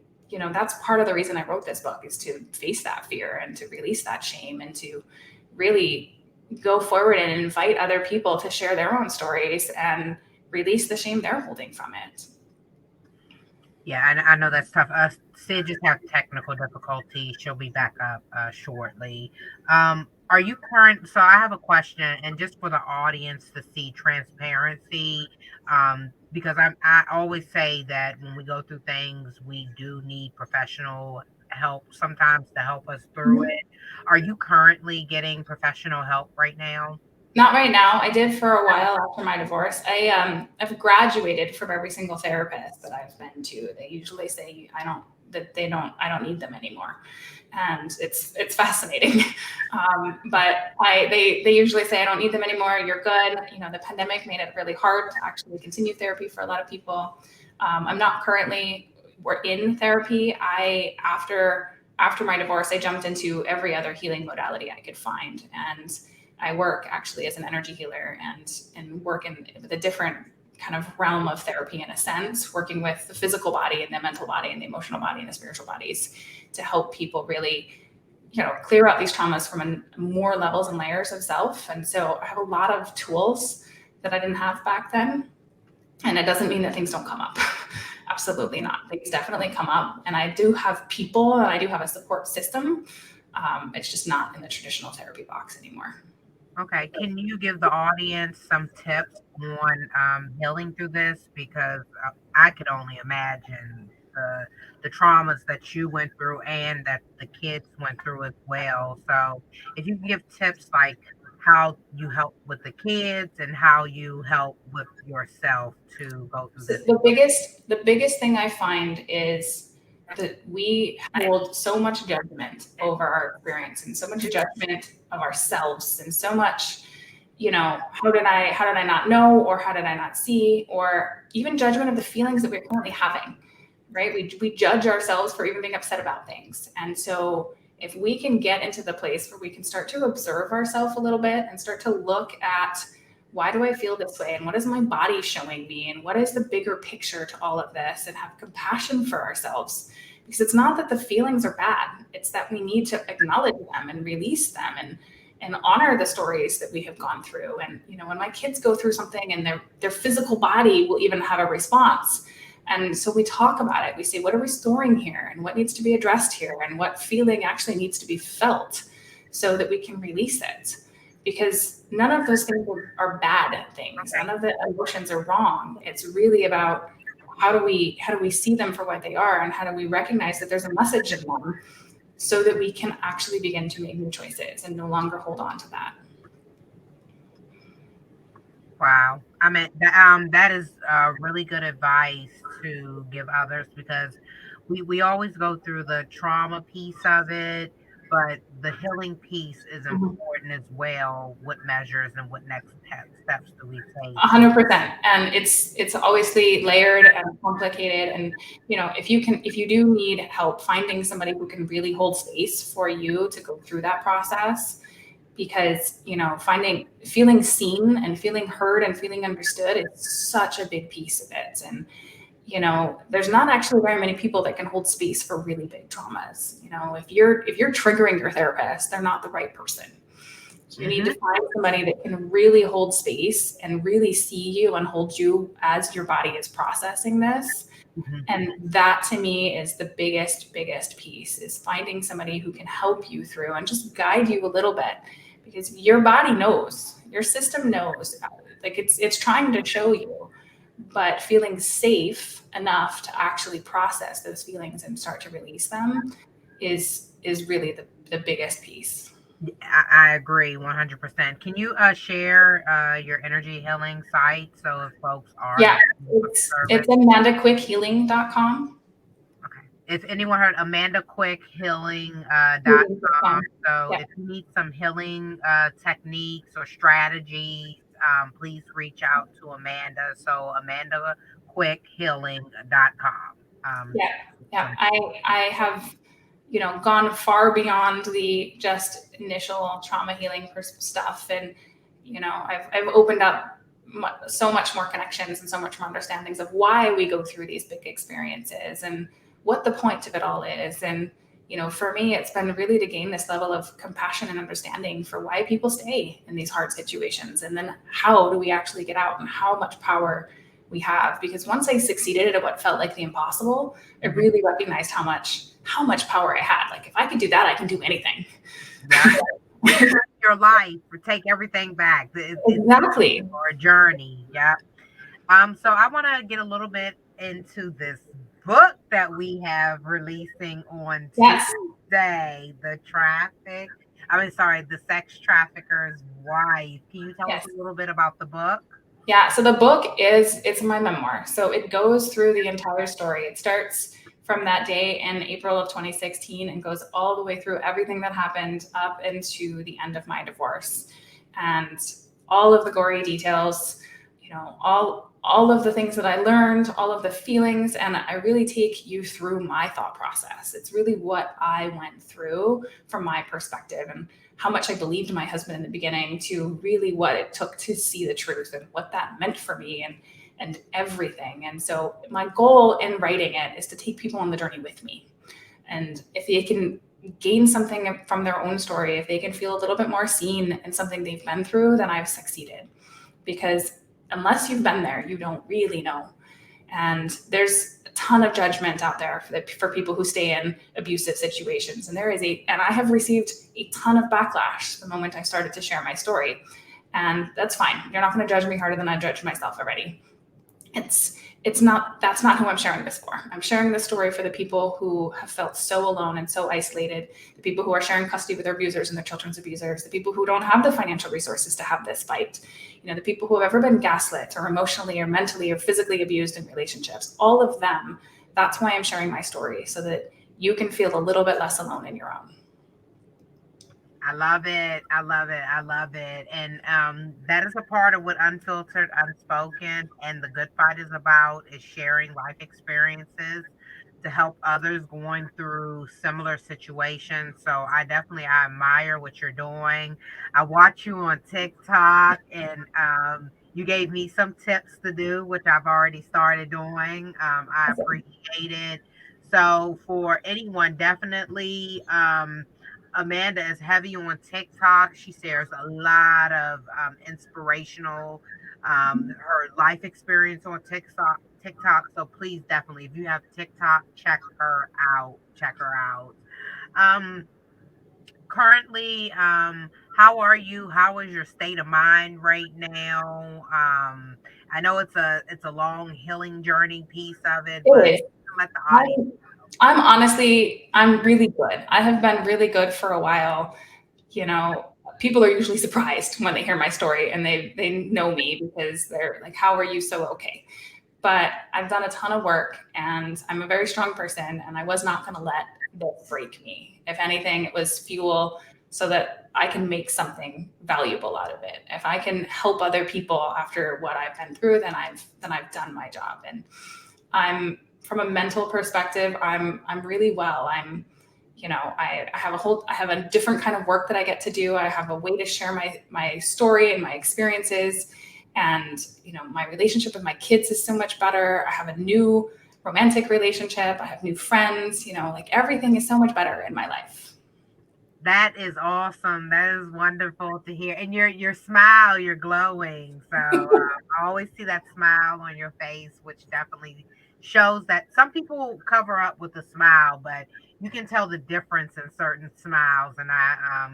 Speaker 2: that's part of the reason I wrote this book, is to face that fear and to release that shame, and to really go forward and invite other people to share their own stories and release the shame they're holding from it.
Speaker 1: Yeah, I know that's tough. Sid just have technical difficulty. She'll be back up shortly. Are you current? So I have a question, and just for the audience to see transparency, because I always say that when we go through things, we do need professional help sometimes to help us through it. Are you currently getting professional help right now?
Speaker 2: Not right now. I did for a while after my divorce. I've graduated from every single therapist that I've been to. They usually say I don't need them anymore, and it's fascinating. But they usually say I don't need them anymore. You're good. The pandemic made it really hard to actually continue therapy for a lot of people. I'm not currently. We're in therapy. After my divorce, I jumped into every other healing modality I could find, and I work actually as an energy healer, and work with a different kind of realm of therapy, in a sense, working with the physical body and the mental body and the emotional body and the spiritual bodies, to help people really, clear out these traumas from more levels and layers of self. And so I have a lot of tools that I didn't have back then. And it doesn't mean that things don't come up. Absolutely not. Things definitely come up. And I do have people, and I do have a support system. It's just not in the traditional therapy box anymore.
Speaker 1: Okay, can you give the audience some tips on healing through this? Because I could only imagine the traumas that you went through and that the kids went through as well. So, if you can give tips like how you help with the kids and how you help with yourself to go through
Speaker 2: So
Speaker 1: this.
Speaker 2: the biggest thing I find is that we hold so much judgment over our experience, and so much judgment of ourselves, and so much, how did I not know, or how did I not see, or even judgment of the feelings that we're currently having, right? We judge ourselves for even being upset about things. And so if we can get into the place where we can start to observe ourselves a little bit and start to look at, why do I feel this way? And what is my body showing me? And what is the bigger picture to all of this? And have compassion for ourselves. Because it's not that the feelings are bad. It's that we need to acknowledge them and release them and honor the stories that we have gone through. And, when my kids go through something and their physical body will even have a response. And so we talk about it. We say, what are we storing here? And what needs to be addressed here? And what feeling actually needs to be felt so that we can release it? Because none of those things are bad things. None of the emotions are wrong. It's really about how do we see them for what they are, and how do we recognize that there's a message in them so that we can actually begin to make new choices and no longer hold on to that.
Speaker 1: Wow. I mean, that is really good advice to give others, because we always go through the trauma piece of it, but the healing piece is
Speaker 2: Mhm.
Speaker 1: important as well. What measures and what next steps do we take?
Speaker 2: 100%. And it's obviously layered and complicated. And if you do need help finding somebody who can really hold space for you to go through that process, because feeling seen and feeling heard and feeling understood is such a big piece of it. And there's not actually very many people that can hold space for really big traumas. If you're triggering your therapist, they're not the right person. You need to
Speaker 1: Hmm.
Speaker 2: find somebody that can really hold space and really see you and hold you as your body is processing this.
Speaker 1: Hmm.
Speaker 2: And that to me is the biggest piece, is finding somebody who can help you through and just guide you a little bit, because your body knows, your system knows, like it's trying to show you, but feeling safe enough to actually process those feelings and start to release them is really the biggest piece.
Speaker 1: I agree 100%. Can you share your energy healing site, so if folks are
Speaker 2: Yeah,
Speaker 1: looking for the
Speaker 2: it's
Speaker 1: service?
Speaker 2: amandaquickhealing.com.
Speaker 1: Okay. If anyone heard Amanda Quick Healing .com,
Speaker 2: Healing.com.
Speaker 1: so
Speaker 2: Yeah.
Speaker 1: if you need some healing techniques or strategies, please reach out to Amanda. So AmandaQuickHealing.com.
Speaker 2: Yeah, yeah.
Speaker 1: Some
Speaker 2: I have, gone far beyond the just initial trauma healing stuff, and I've opened up so much more connections and so much more understandings of why we go through these big experiences and what the point of it all is. And for me, it's been really to gain this level of compassion and understanding for why people stay in these hard situations, and then how do we actually get out and how much power we have. Because once I succeeded at what felt like the impossible, I
Speaker 1: Mhm.
Speaker 2: really recognized how much power I had. Like, if I could do that, I can do anything.
Speaker 1: Yeah. Reclaim your life or take everything back. It's
Speaker 2: Exactly.
Speaker 1: a journey. Yeah. So I want to get a little bit into this book that we have releasing on
Speaker 2: Yes.
Speaker 1: Tuesday, the sex trafficker's wife. Can you tell us
Speaker 2: Yes.
Speaker 1: a little bit about the book?
Speaker 2: Yeah. So the book it's my memoir. So it goes through the entire story. It starts from that day in April of 2016 and goes all the way through everything that happened up into the end of my divorce, and all of the gory details, all of the things that I learned, all of the feelings, and I really take you through my thought process. It's really what I went through from my perspective, and how much I believed my husband in the beginning, to really what it took to see the truth and what that meant for me, and everything. And so my goal in writing it is to take people on the journey with me. And if they can gain something from their own story, if they can feel a little bit more seen in something they've been through, then I've succeeded. Because unless you've been there, you don't really know. And there's a ton of judgment out there for people who stay in abusive situations. And I have received a ton of backlash the moment I started to share my story. And that's fine. You're not going to judge me harder than I judged myself already. That's not who I'm sharing this for. I'm sharing this story for the people who have felt so alone and so isolated, the people who are sharing custody with their abusers and their children's abusers, the people who don't have the financial resources to have this fight, the people who have ever been gaslit or emotionally or mentally or physically abused in relationships, all of them. That's why I'm sharing my story, so that you can feel a little bit less alone in your own.
Speaker 1: I love it. I love it. I love it. And that is a part of what Unfiltered, Unspoken, and the Good Fight is about, is sharing life experiences to help others going through similar situations. So I admire what you're doing. I watch you on TikTok, and you gave me some tips to do, which I've already started doing. I appreciate it. So for anyone, definitely. Amanda is heavy on TikTok. She shares a lot of inspirational her life experience on TikTok. So please definitely, if you have TikTok, check her out. Check her out. Um, Currently, how are you? How is your state of mind right now? I know it's a long healing journey piece of it, but
Speaker 2: It is.
Speaker 1: let the audience.
Speaker 2: I'm really good. I have been really good for a while. You know, people are usually surprised when they hear my story and they know me because they're like, "How are you so okay?" But I've done a ton of work and I'm a very strong person and I was not going to let this break me. If anything, it was fuel so that I can make something valuable out of it. If I can help other people after what I've been through, then I've done my job. And I'm from a mental perspective, I'm really well. I have a different kind of work that I get to do. I have a way to share my story and my experiences. And, my relationship with my kids is so much better. I have a new romantic relationship. I have new friends, like everything is so much better in my life.
Speaker 1: That is awesome. That is wonderful to hear. And your smile, you're glowing. So I always see that smile on your face, which definitely shows that some people cover up with a smile, but you can tell the difference in certain smiles. And I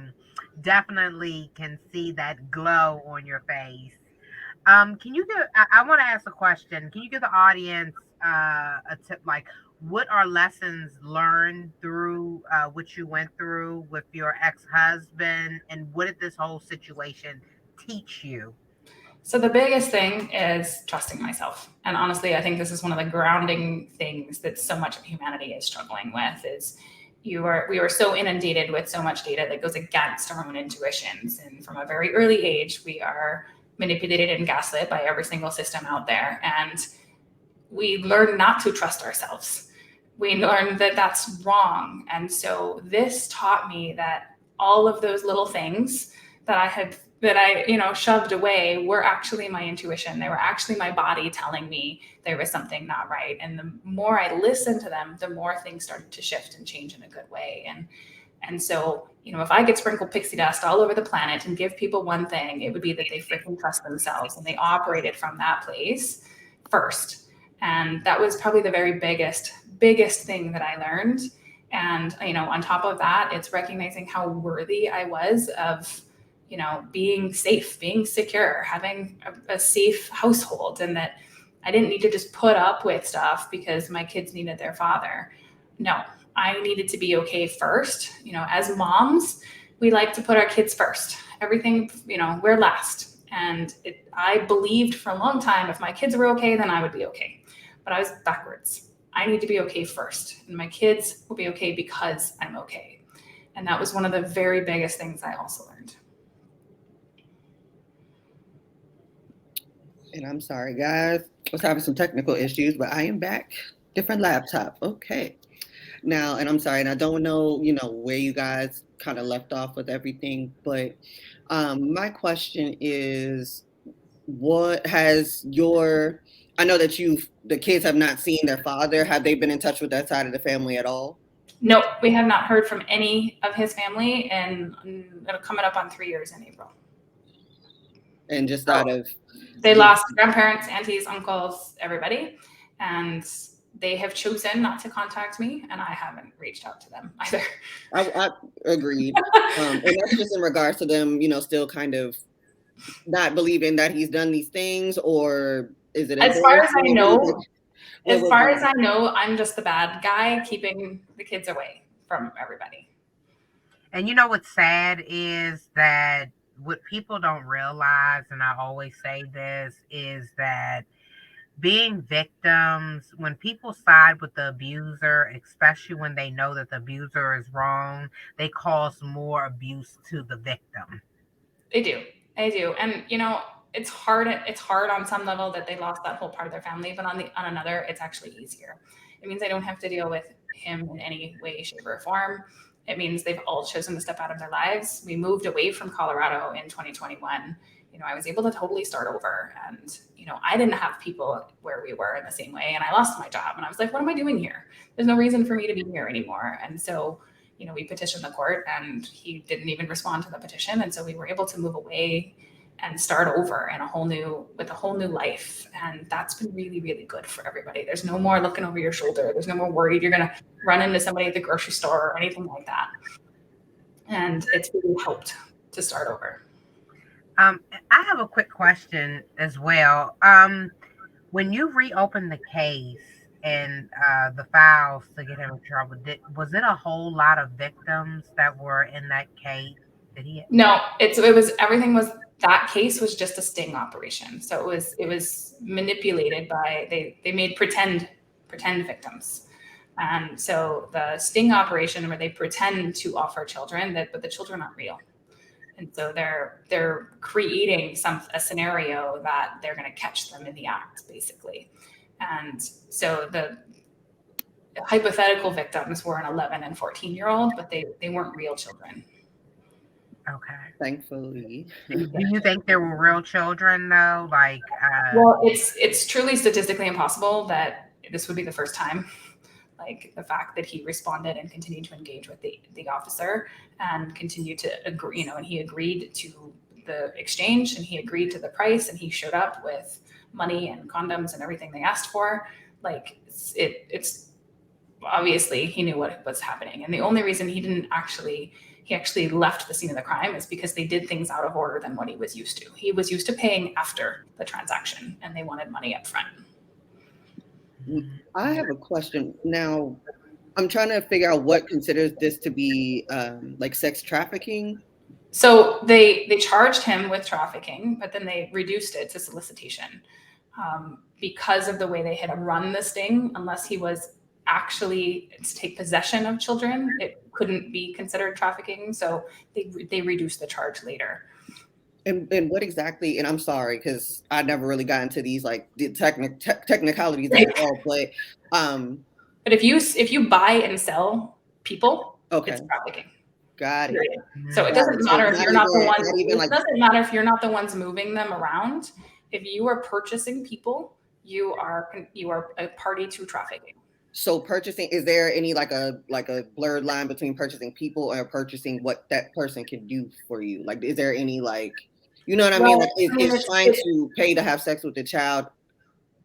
Speaker 1: definitely can see that glow on your face. Can you give? I want to ask a question. Can you give the audience a tip? Like, what are lessons learned through what you went through with your ex-husband, and what did this whole situation teach you?
Speaker 2: So the biggest thing is trusting myself. And honestly, I think this is one of the grounding things that so much of humanity is struggling with is we are so inundated with so much data that goes against our own intuitions. And from a very early age, we are manipulated and gaslit by every single system out there. And we learn not to trust ourselves. We learn that that's wrong. And so this taught me that all of those little things that I, shoved away were actually my intuition. They were actually my body telling me there was something not right. And the more I listened to them, the more things started to shift and change in a good way. And so, if I could sprinkle pixie dust all over the planet and give people one thing, it would be that they freaking trust themselves and they operated from that place first. And that was probably the very biggest thing that I learned. And, on top of that, it's recognizing how worthy I was of, being safe, being secure, having a safe household, and that I didn't need to just put up with stuff because my kids needed their father. No, I needed to be okay first. As moms, we like to put our kids first. Everything, we're last. And I believed for a long time if my kids were okay, then I would be okay. But I was backwards. I need to be okay first. And my kids will be okay because I'm okay. And that was one of the very biggest things I also learned.
Speaker 3: And I'm sorry, guys. I was having some technical issues, but I am back. Different laptop. Okay. Now, and I'm sorry, and I don't know, where you guys kind of left off with everything, but my question is, what has your, I know that the kids have not seen their father. Have they been in touch with that side of the family at all?
Speaker 2: Nope, we have not heard from any of his family, and it'll coming up on 3 years in April.
Speaker 3: And just out of,
Speaker 2: They lost grandparents, aunties, uncles, everybody, and they have chosen not to contact me, and I haven't reached out to them either.
Speaker 3: I agreed. And that's just in regards to them, still kind of not believing that he's done these things, or is it
Speaker 2: As far as I
Speaker 3: embarrassing?
Speaker 2: know,
Speaker 3: What
Speaker 2: as
Speaker 3: was
Speaker 2: far as I know, I'm just the bad guy keeping the kids away from everybody.
Speaker 1: And what's sad is that what people don't realize, and I always say this, is that being victims, when people side with the abuser, especially when they know that the abuser is wrong, they cause more abuse to the victim.
Speaker 2: They do. They do. And it's hard on some level that they lost that whole part of their family, but on another, it's actually easier. It means I don't have to deal with him in any way, shape, or form. It means they've all chosen to step out of their lives. We moved away from Colorado in 2021. I was able to totally start over, and I didn't have people where we were in the same way, and I lost my job, and I was like, what am I doing here? There's no reason for me to be here anymore. And so we petitioned the court, and he didn't even respond to the petition, and so we were able to move away and start over in with a whole new life. And that's been really, really good for everybody. There's no more looking over your shoulder. There's no more worried you're going to run into somebody at the grocery store or anything like that. And it's really helped to start over.
Speaker 1: I have a quick question as well. When you reopened the case and the files to get him in trouble, was it a whole lot of victims that were in that case?
Speaker 2: No, it was everything was that case was just a sting operation. So it was manipulated by they made pretend victims. And so the sting operation where they pretend to offer children but the children aren't real. And so they're creating a scenario that they're going to catch them in the act, basically. And so the hypothetical victims were an 11 and 14-year-old, but they weren't real children.
Speaker 1: Okay.
Speaker 3: Thankfully.
Speaker 1: Do you think there were real children though?
Speaker 2: Well, it's truly statistically impossible that this would be the first time. Like the fact that he responded and continued to engage with the officer and continued to agree, and he agreed to the exchange and he agreed to the price and he showed up with money and condoms and everything they asked for. Like it's obviously he knew what was happening. And the only reason he actually left the scene of the crime is because they did things out of order than what he was used to. He was used to paying after the transaction and they wanted money up front.
Speaker 3: I have a question. Now, I'm trying to figure out what considers this to be like sex trafficking.
Speaker 2: So they charged him with trafficking, but then they reduced it to solicitation because of the way they had run the sting. Unless he was actually to take possession of children, it couldn't be considered trafficking. So they reduced the charge later.
Speaker 3: And what exactly, and I'm sorry, because I never really got into these like the technicalities at all, but
Speaker 2: if you buy and sell people,
Speaker 3: okay,
Speaker 2: it's trafficking.
Speaker 3: Got it.
Speaker 2: So it doesn't matter if you're not the one. It doesn't matter if you're not the ones moving them around. If you are purchasing people, you are a party to trafficking.
Speaker 3: So purchasing, is there any like a blurred line between purchasing people and purchasing what that person can do for you? Like, is there any like, you know what I mean? Like, is trying to pay to have sex with the child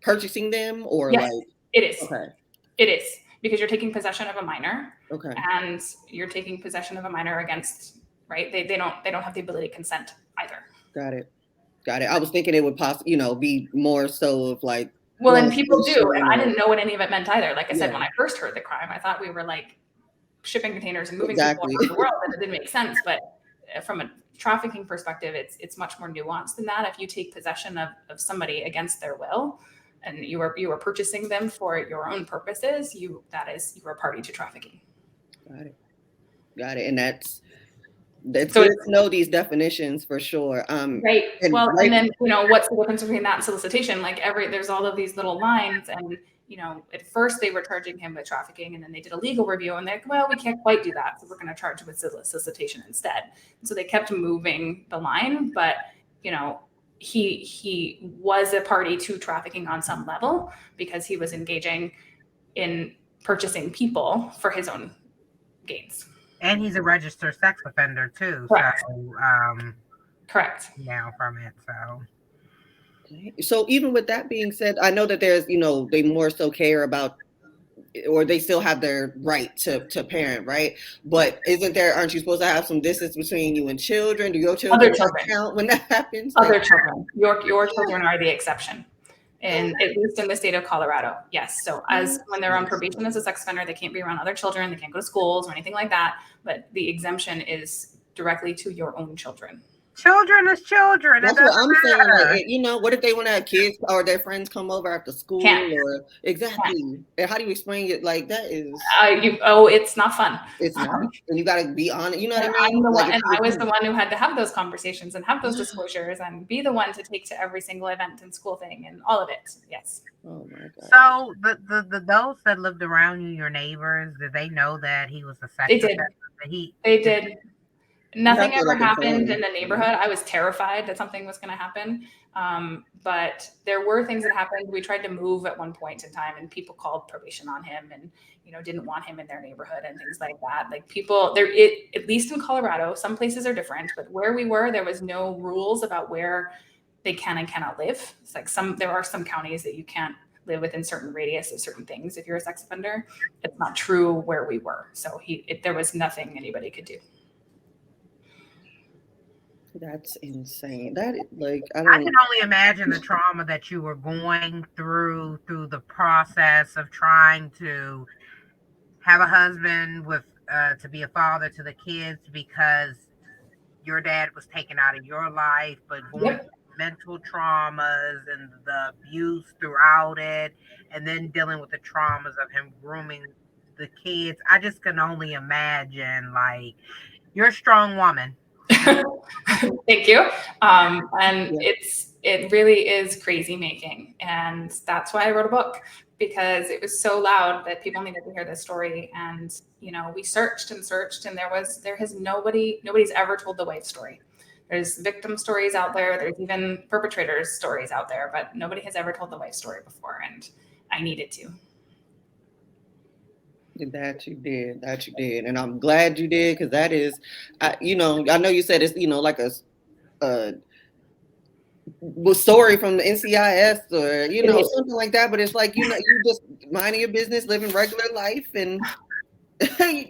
Speaker 3: purchasing them, or
Speaker 2: yes,
Speaker 3: like
Speaker 2: it is.
Speaker 3: Okay.
Speaker 2: It is, because you're taking possession of a minor.
Speaker 3: Okay.
Speaker 2: And you're taking possession of a minor against, right? They don't have the ability to consent either.
Speaker 3: Got it. I was thinking it would possibly, be more so of like.
Speaker 2: Well, and people do, and I didn't know what any of it meant either. Like I said, when I first heard the crime, I thought we were like shipping containers and moving people around the world, and it didn't make sense. But from a trafficking perspective, it's much more nuanced than that. If you take possession of somebody against their will, and you are purchasing them for your own purposes, you are a party to trafficking.
Speaker 3: Got it. And that's good to know these definitions for sure.
Speaker 2: Right. And then what's the difference between that and solicitation? Like there's all of these little lines, and at first they were charging him with trafficking, and then they did a legal review, and they're like, well, we can't quite do that, so we're going to charge him with solicitation instead. And so they kept moving the line, but he was a party to trafficking on some level because he was engaging in purchasing people for his own gains.
Speaker 1: And he's a registered sex offender too.
Speaker 2: Correct.
Speaker 1: So,
Speaker 2: correct.
Speaker 1: Now from it,
Speaker 3: So even with that being said, I know that there's, they more so care about, or they still have their right to parent, right? But aren't you supposed to have some distance between you and children? Do your children count when that happens?
Speaker 2: Other children. Your children are the exception. And at least in the state of Colorado, yes. So when they're on probation as a sex offender, they can't be around other children, they can't go to schools or anything like that. But the exemption is directly to your own children.
Speaker 1: Children is children. It
Speaker 3: That's what
Speaker 1: doesn't
Speaker 3: I'm saying. Like,
Speaker 1: matter.
Speaker 3: you know, what if they want to have kids or their friends come over after school
Speaker 2: Can't.
Speaker 3: or exactly? And how do you explain it? Like that is,
Speaker 2: It's not fun.
Speaker 3: it's not, and you got to be on it. You know what I
Speaker 2: And
Speaker 3: mean?
Speaker 2: I'm the
Speaker 3: Like
Speaker 2: one,
Speaker 3: if
Speaker 2: and I was the
Speaker 3: you,
Speaker 2: one who had to have those conversations and have those disclosures and be the one to take to every single event and school thing and all of it. Yes.
Speaker 3: oh my god.
Speaker 1: So the those that lived around you, your neighbors, did they know that he was a sex
Speaker 2: They
Speaker 1: offender?
Speaker 2: did.
Speaker 1: That he
Speaker 2: They did.
Speaker 3: You have
Speaker 2: Nothing
Speaker 3: to
Speaker 2: ever
Speaker 3: like
Speaker 2: happened
Speaker 3: inform.
Speaker 2: in the neighborhood. I was terrified that something was going to happen. But there were things that happened. We tried to move at one point in time, and people called probation on him, and didn't want him in their neighborhood and things like that. Like people there, at least in Colorado, some places are different, but where we were, there was no rules about where they can and cannot live. It's like there are some counties that you can't live within certain radius of certain things if you're a sex offender. It's not true where we were. So there was nothing anybody could do.
Speaker 3: That's insane. That like I
Speaker 1: I
Speaker 3: don't.
Speaker 1: can only imagine the trauma that you were going through the process of trying to have a husband with to be a father to the kids because your dad was taken out of your life, but going
Speaker 2: Yep.
Speaker 1: through mental traumas and the abuse throughout it, and then dealing with the traumas of him grooming the kids. I just can only imagine. Like, you're a strong woman.
Speaker 2: Thank you. And
Speaker 3: Yeah.
Speaker 2: it really is crazy making. And that's why I wrote a book, because it was so loud that people needed to hear this story. And, we searched and searched, and nobody's ever told the wife story. There's victim stories out there. There's even perpetrators stories out there, but nobody has ever told the wife story before. And I needed to.
Speaker 3: That you did, and I'm glad you did because that is, I know you said it's like a story from the NCIS or
Speaker 2: It is.
Speaker 3: something like that, but it's like you just minding your business, living regular life, and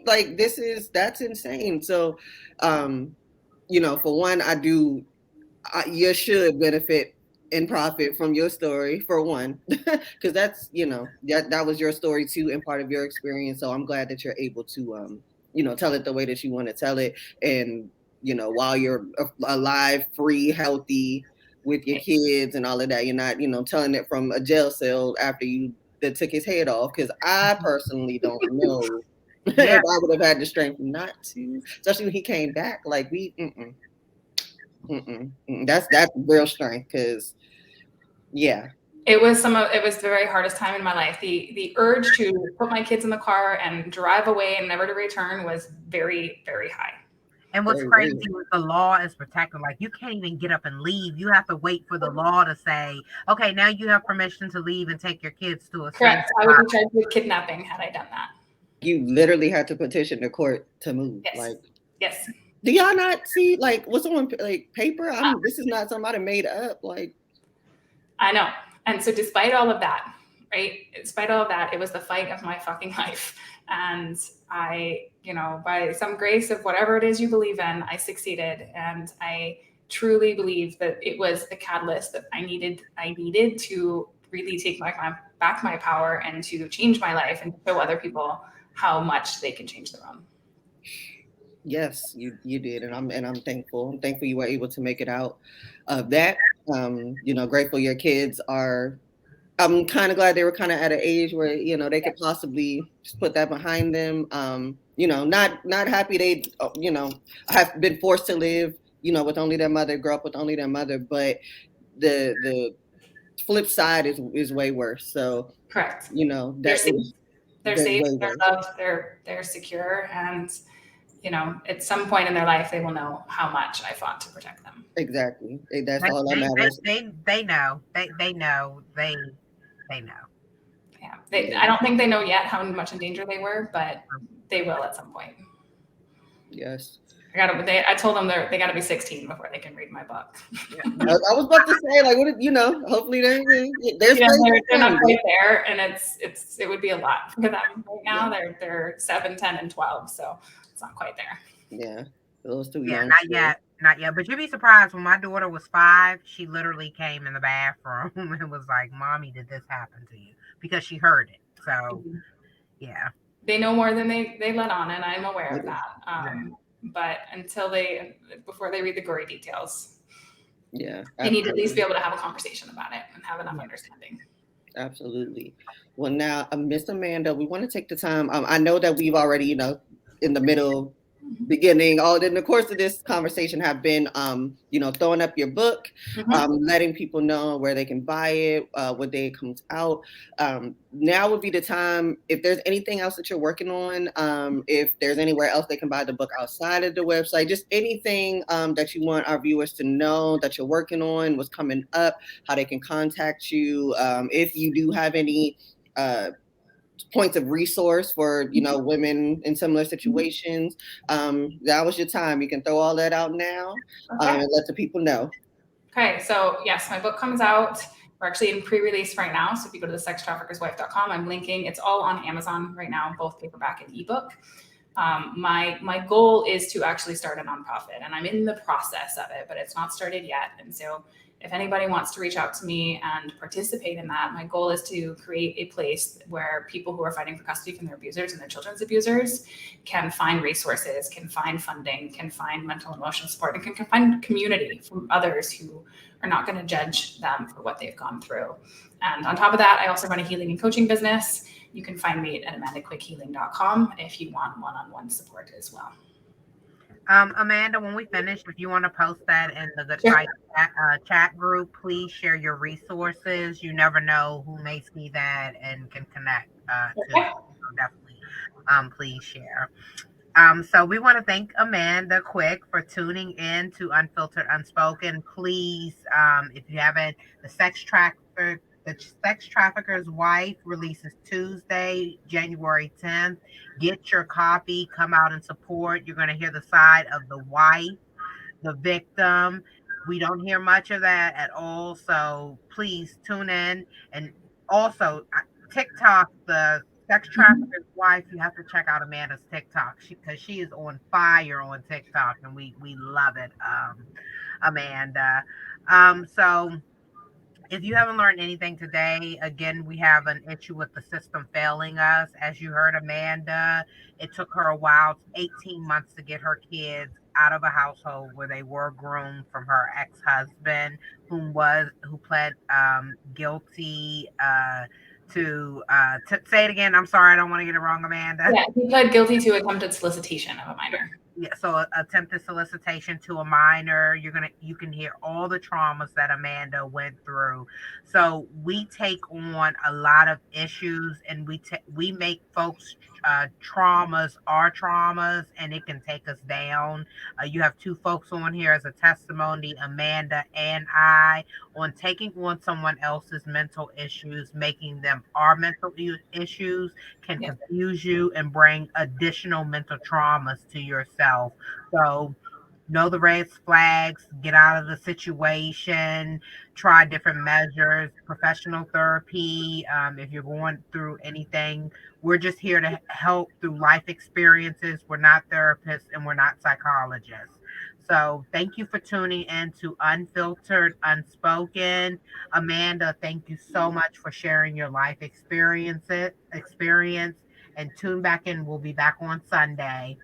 Speaker 3: like that's insane. So, for one, you should benefit and profit from your story for one, because that's that was your story too and part of your experience. So I'm glad that you're able to tell it the way that you want to tell it, and while you're alive, free, healthy with your kids and all of that, you're not telling it from a jail cell after you that took his head off, because I personally don't know if
Speaker 1: Yeah,
Speaker 3: I would have had the strength not to, especially when he came back. Like that's real strength, because yeah.
Speaker 2: It was the very hardest time in my life. The urge to put my kids in the car and drive away and never to return was very, very high.
Speaker 1: and what's
Speaker 3: Very
Speaker 1: crazy
Speaker 3: real.
Speaker 1: is the law is protected. Like, you can't even get up and leave. You have to wait for the law to say, okay, now you have permission to leave and take your kids to a safe
Speaker 2: Correct. I would
Speaker 1: spot.
Speaker 2: be charged with kidnapping had I done that.
Speaker 3: You literally had to petition the court to move.
Speaker 2: Yes.
Speaker 3: Like,
Speaker 2: Yes.
Speaker 3: do y'all not see like what's on like paper? This is not somebody made up. Like,
Speaker 2: I know. And so despite all of that, right? Despite all of that, it was the fight of my fucking life. And I, by some grace of whatever it is you believe in, I succeeded. And I truly believe that it was the catalyst that I needed to really take back my power and to change my life and show other people how much they can change their own.
Speaker 3: yes, you did, and I'm thankful. I'm thankful you were able to make it out of that. Grateful your kids are. I'm kind of glad they were kind of at an age where they could possibly just put that behind them. Not happy they have been forced to live with only their mother, grow up with only their mother, but the flip side is way worse. So
Speaker 2: Correct.
Speaker 3: that
Speaker 2: They're safe.
Speaker 3: is
Speaker 2: They're
Speaker 3: way
Speaker 2: safe. They're
Speaker 3: worse.
Speaker 2: loved. They're secure, and at some point in their life, they will know how much I fought to protect them.
Speaker 3: Exactly. That's
Speaker 1: They,
Speaker 3: all that
Speaker 1: they,
Speaker 3: matters.
Speaker 1: they know. They know. They know.
Speaker 2: Yeah. I don't think they know yet how much in danger they were, but they will at some point.
Speaker 3: Yes.
Speaker 2: I told them they got to be 16 before they can read my book.
Speaker 3: I was about to say, like, hopefully they're
Speaker 2: not quite there, and it would be a lot for them right now. Yeah. They're 7, 10, and 12, so it's not quite there.
Speaker 3: Yeah, those two.
Speaker 1: Yeah, not yet. But you'd be surprised, when my daughter was 5, she literally came in the bathroom and was like, "Mommy, did this happen to you?" Because she heard it. So, yeah.
Speaker 2: They know more than they let on, and I'm aware of that. but before they read the gory details,
Speaker 3: Yeah,
Speaker 2: they need to at least be
Speaker 3: absolutely.
Speaker 2: able to have a conversation about it and have enough
Speaker 1: Yeah.
Speaker 2: understanding.
Speaker 3: Absolutely. Well, now, Miss Amanda, we want to take the time. I know that we've already, in the middle, beginning, all in the course of this conversation, have been, throwing up your book, letting people know where they can buy it, what day it comes out. Now would be the time. If there's anything else that you're working on, if there's anywhere else they can buy the book outside of the website, just anything that you want our viewers to know that you're working on, what's coming up, how they can contact you, if you do have any points of resource for women in similar situations. That was your time. You can throw all that out now,
Speaker 2: Okay.
Speaker 3: and let the people know.
Speaker 2: Okay, so yes, my book comes out. We're actually in pre-release right now. So if you go to the sextraffickerswife.com, I'm linking. It's all on Amazon right now, both paperback and ebook. My goal is to actually start a nonprofit, and I'm in the process of it, but it's not started yet. And so if anybody wants to reach out to me and participate in that, my goal is to create a place where people who are fighting for custody from their abusers and their children's abusers can find resources, can find funding, can find mental and emotional support, and can find community from others who are not going to judge them for what they've gone through. And on top of that, I also run a healing and coaching business. You can find me at amandaquickhealing.com if you want one-on-one support as well.
Speaker 1: Amanda, when we finish, if you want to post that in the Good
Speaker 2: Sure.
Speaker 1: Fight chat group, please share your resources. You never know who may see that and can connect to
Speaker 2: Okay.
Speaker 1: it. So definitely, please share. So we want to thank Amanda Quick for tuning in to Unfiltered Unspoken. Please, if you haven't, the Sex Trafficker's Wife releases Tuesday, January 10th. Get your copy, come out and support. You're going to hear the side of the wife, the victim. We don't hear much of that at all. So please tune in. And also, TikTok, the sex trafficker's wife, you have to check out Amanda's TikTok because she is on fire on TikTok and we love it, Amanda. So if you haven't learned anything today, again, we have an issue with the system failing us. As you heard, Amanda, it took her a while, 18 months to get her kids out of a household where they were groomed from her ex-husband, who pled guilty to say it again. I'm sorry, I don't want to get it wrong, Amanda.
Speaker 2: Yeah, he pled guilty to attempted solicitation of a minor.
Speaker 1: Yeah, so attempted solicitation to a minor. You can hear all the traumas that Amanda went through. So we take on a lot of issues, and we make folks traumas our traumas, and it can take us down. You have two folks on here as a testimony, Amanda and I, on taking on someone else's mental issues, making them our mental issues can
Speaker 2: Yeah.
Speaker 1: confuse you and bring additional mental traumas to yourself. So, know the red flags, get out of the situation, try different measures, professional therapy. If you're going through anything, we're just here to help through life experiences. We're not therapists and we're not psychologists. So, thank you for tuning in to Unfiltered, Unspoken. Amanda, thank you so much for sharing your life experience, and tune back in. We'll be back on Sunday.